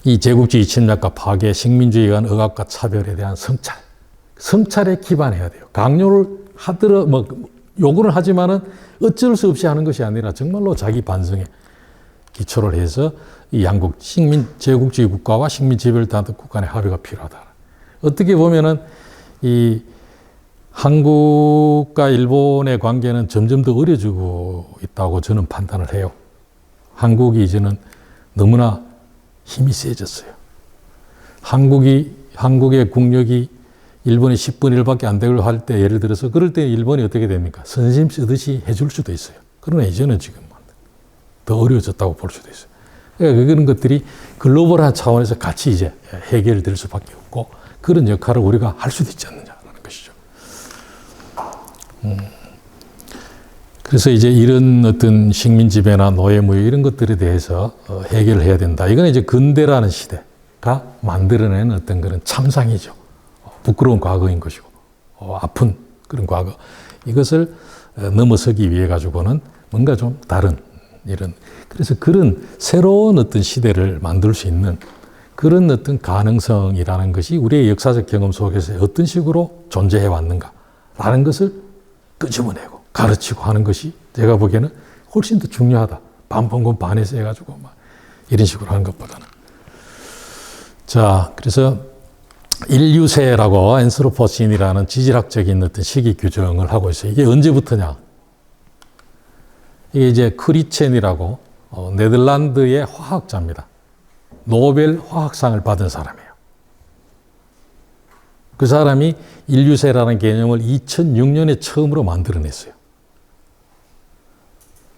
이 제국주의 침략과 파괴, 식민주의에 의한 억압과 차별에 대한 성찰에 기반해야 돼요. 강요를 하더라, 요구는 하지만은 어쩔 수 없이 하는 것이 아니라 정말로 자기 반성에 기초를 해서 이 양국 제국주의 국가와 식민 지배를 당하는 국가 간의 합의가 필요하다. 어떻게 보면은 이 한국과 일본의 관계는 점점 더 어려지고 있다고 저는 판단을 해요. 한국이 이제는 너무나 힘이 세졌어요. 한국의 국력이 일본의 10분의 1밖에 안 되고 할 때 예를 들어서 그럴 때 일본이 어떻게 됩니까? 선심 쓰듯이 해줄 수도 있어요. 그러나 이제는 지금 더 어려워졌다고 볼 수도 있어요. 그러니까 그런 것들이 글로벌한 차원에서 같이 이제 해결될 수밖에 없고 그런 역할을 우리가 할 수도 있지 않느냐라는 것이죠. 그래서 이제 이런 어떤 식민지배나 노예무역 이런 것들에 대해서 해결을 해야 된다. 이건 이제 근대라는 시대가 만들어낸 어떤 그런 참상이죠. 부끄러운 과거인 것이고, 아픈 그런 과거. 이것을 넘어서기 위해 가지고는 뭔가 좀 다른 이런, 그래서 그런 새로운 어떤 시대를 만들 수 있는 그런 어떤 가능성이라는 것이 우리의 역사적 경험 속에서 어떤 식으로 존재해 왔는가라는 것을 끄집어내고 가르치고 하는 것이 제가 보기에는 훨씬 더 중요하다. 반봉건 반에서 해가지고 막 이런 식으로 하는 것보다는. 자, 그래서 인류세라고 앤스로포신이라는 지질학적인 어떤 시기 규정을 하고 있어요. 이게 언제부터냐? 이게 이제 크리첸이라고 네덜란드의 화학자입니다. 노벨 화학상을 받은 사람이에요. 그 사람이 인류세라는 개념을 2006년에 처음으로 만들어냈어요.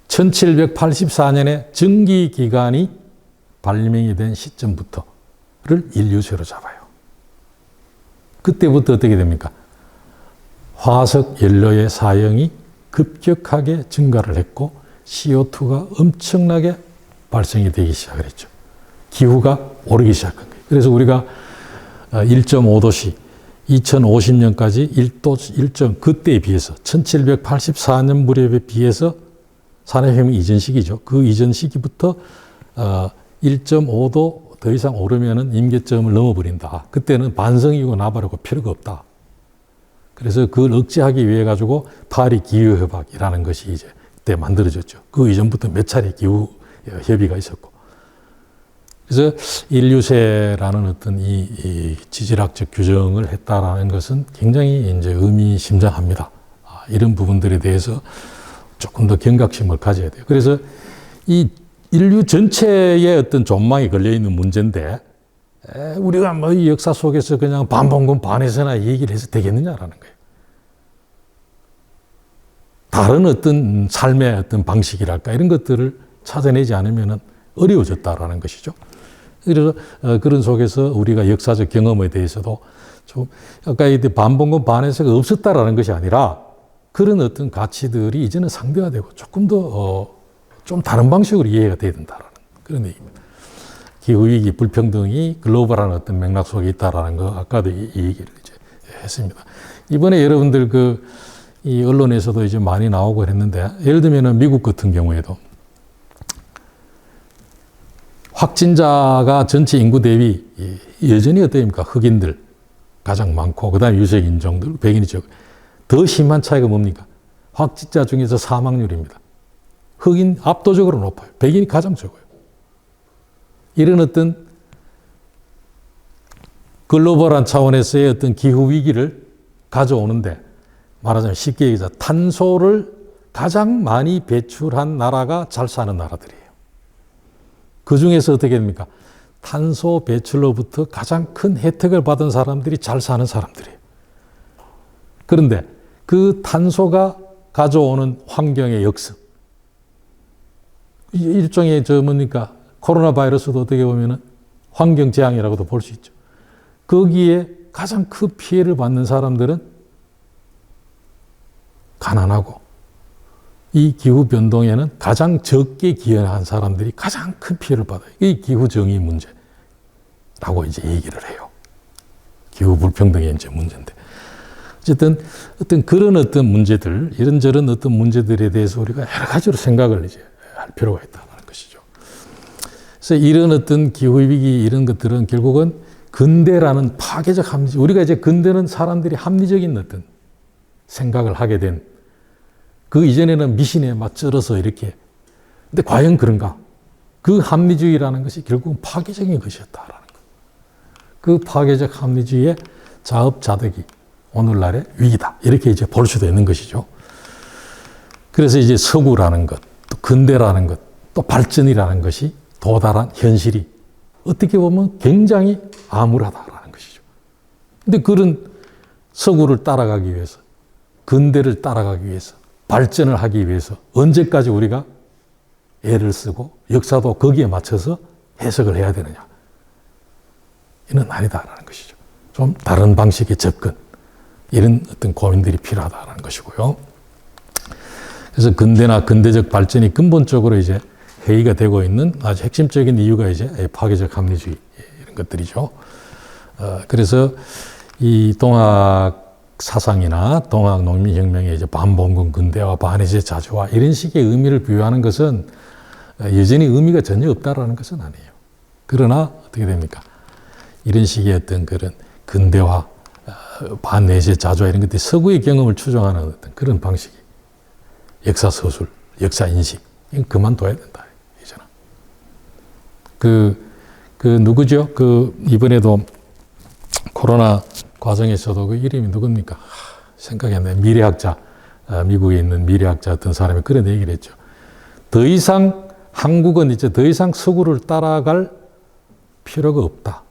1784년에 전기기관이 발명이 된 시점부터를 인류세로 잡아요. 그때부터 어떻게 됩니까? 화석 연료의 사용이 급격하게 증가를 했고 CO2가 엄청나게 발생이 되기 시작을 했죠. 기후가 오르기 시작한 거예요. 그래서 우리가 1.5도씨 2050년까지 1점 그때에 비해서 1784년 무렵에 비해서 산업혁명 이전 시기죠. 그 이전 시기부터 1.5도 더 이상 오르면은 임계점을 넘어버린다. 그때는 반성이고 나발이고 필요가 없다. 그래서 그걸 억제하기 위해 가지고 파리 기후협약이라는 것이 이제 그때 만들어졌죠. 그 이전부터 몇 차례 기후 협의가 있었고. 그래서 인류세라는 어떤 이 지질학적 규정을 했다라는 것은 굉장히 이제 의미심장합니다. 이런 부분들에 대해서 조금 더 경각심을 가져야 돼요. 그래서 이 인류 전체의 어떤 전망이 걸려 있는 문제인데 우리가 뭐 이 역사 속에서 그냥 반봉건 반해서나 얘기를 해서 되겠느냐라는 거예요. 다른 어떤 삶의 어떤 방식이랄까 이런 것들을 찾아내지 않으면 어려워졌다라는 것이죠. 그래서 그런 속에서 우리가 역사적 경험에 대해서도 좀 아까 이 반봉건 반해서가 없었다라는 것이 아니라 그런 어떤 가치들이 이제는 상대화되고 조금 더 좀 다른 방식으로 이해가 돼야 된다라는 그런 얘기입니다. 기후위기, 불평등이 글로벌한 어떤 맥락 속에 있다라는 거 아까도 이 얘기를 이제 했습니다. 이번에 여러분들 이 언론에서도 이제 많이 나오고 했는데 예를 들면은 미국 같은 경우에도 확진자가 전체 인구 대비 여전히 어떻습니까? 흑인들 가장 많고 그다음에 유색 인종들, 백인이 더 심한 차이가 뭡니까? 확진자 중에서 사망률입니다. 흑인 압도적으로 높아요. 백인이 가장 적어요. 이런 어떤 글로벌한 차원에서의 어떤 기후 위기를 가져오는데 말하자면 쉽게 얘기해서 탄소를 가장 많이 배출한 나라가 잘 사는 나라들이에요. 그 중에서 어떻게 됩니까? 탄소 배출로부터 가장 큰 혜택을 받은 사람들이 잘 사는 사람들이에요. 그런데 그 탄소가 가져오는 환경의 역습, 일종의 뭡니까? 코로나 바이러스도 어떻게 보면은 환경 재앙이라고도 볼 수 있죠. 거기에 가장 큰 피해를 받는 사람들은 가난하고 이 기후 변동에는 가장 적게 기여한 사람들이 가장 큰 피해를 받아요. 이 기후 정의 문제라고 이제 얘기를 해요. 기후 불평등의 이제 문제인데. 어쨌든 어떤 그런 어떤 문제들, 이런저런 어떤 문제들에 대해서 우리가 여러 가지로 생각을 이제 할 필요가 있다는 것이죠. 그래서 이런 어떤 기후위기 이런 것들은 결국은 근대라는 파괴적 합리적, 우리가 이제 근대는 사람들이 합리적인 어떤 생각을 하게 된 그 이전에는 미신에 맞들어서 이렇게. 근데 과연 그런가? 그 합리주의라는 것이 결국은 파괴적인 것이었다라는 것. 그 파괴적 합리주의의 자업자득이 오늘날의 위기다. 이렇게 이제 볼 수도 있는 것이죠. 그래서 이제 서구라는 것, 또 근대라는 것, 또 발전이라는 것이 도달한 현실이 어떻게 보면 굉장히 암울하다라는 것이죠. 근데 그런 서구를 따라가기 위해서, 근대를 따라가기 위해서, 발전을 하기 위해서 언제까지 우리가 애를 쓰고 역사도 거기에 맞춰서 해석을 해야 되느냐. 이는 아니다라는 것이죠. 좀 다른 방식의 접근, 이런 어떤 고민들이 필요하다는 것이고요. 그래서 근대나 근대적 발전이 근본적으로 이제 회의가 되고 있는 아주 핵심적인 이유가 이제 파괴적 합리주의 이런 것들이죠. 그래서 이 동학 사상이나 동학 농민혁명의 이제 반봉건 근대화, 반해제 자주화 이런 식의 의미를 부여하는 것은 여전히 의미가 전혀 없다라는 것은 아니에요. 그러나 어떻게 됩니까? 이런 식의 어떤 그런 근대화, 반해제 자주화 이런 것들이 서구의 경험을 추종하는 어떤 그런 방식이 역사 서술, 역사 인식 이건 그만둬야 된다. 이제는 그 누구죠? 이번에도 코로나 과정에서도 그 이름이 누굽니까? 생각이 안 나요. 미래학자, 미국에 있는 미래학자 어떤 사람이 그런 얘기를 했죠. 더 이상 한국은 이제 더 이상 서구를 따라갈 필요가 없다.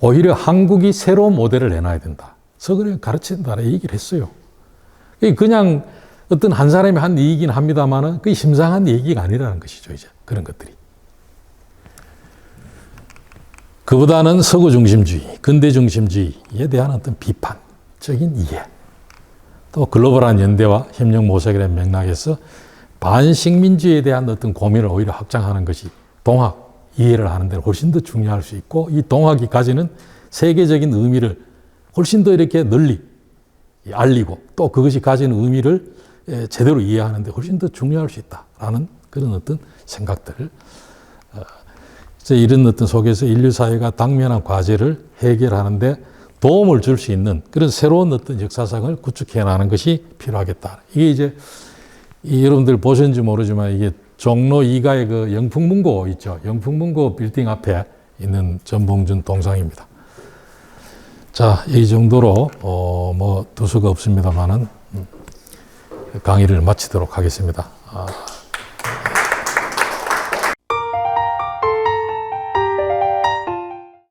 오히려 한국이 새로운 모델을 내놔야 된다. 서구를 가르친다는 얘기를 했어요. 그냥 어떤 한 사람이 한 얘기긴 합니다만은 그게 심상한 얘기가 아니라는 것이죠. 이제 그런 것들이. 그보다는 서구 중심주의, 근대 중심주의에 대한 어떤 비판적인 이해, 또 글로벌한 연대와 협력 모색이라는 맥락에서 반식민주의에 대한 어떤 고민을 오히려 확장하는 것이 동학 이해를 하는 데 훨씬 더 중요할 수 있고, 이 동학이 가지는 세계적인 의미를 훨씬 더 이렇게 널리 알리고 또 그것이 가지는 의미를 제대로 이해하는 데 훨씬 더 중요할 수 있다라는 그런 어떤 생각들을 이런 어떤 속에서 인류 사회가 당면한 과제를 해결하는데 도움을 줄 수 있는 그런 새로운 어떤 역사상을 구축해 나가는 것이 필요하겠다. 이게 이제 여러분들 보셨는지 모르지만 이게 종로 2가의 그 영풍문고 있죠. 영풍문고 빌딩 앞에 있는 전봉준 동상입니다. 자, 이 정도로 뭐 두 수가 없습니다만은 강의를 마치도록 하겠습니다.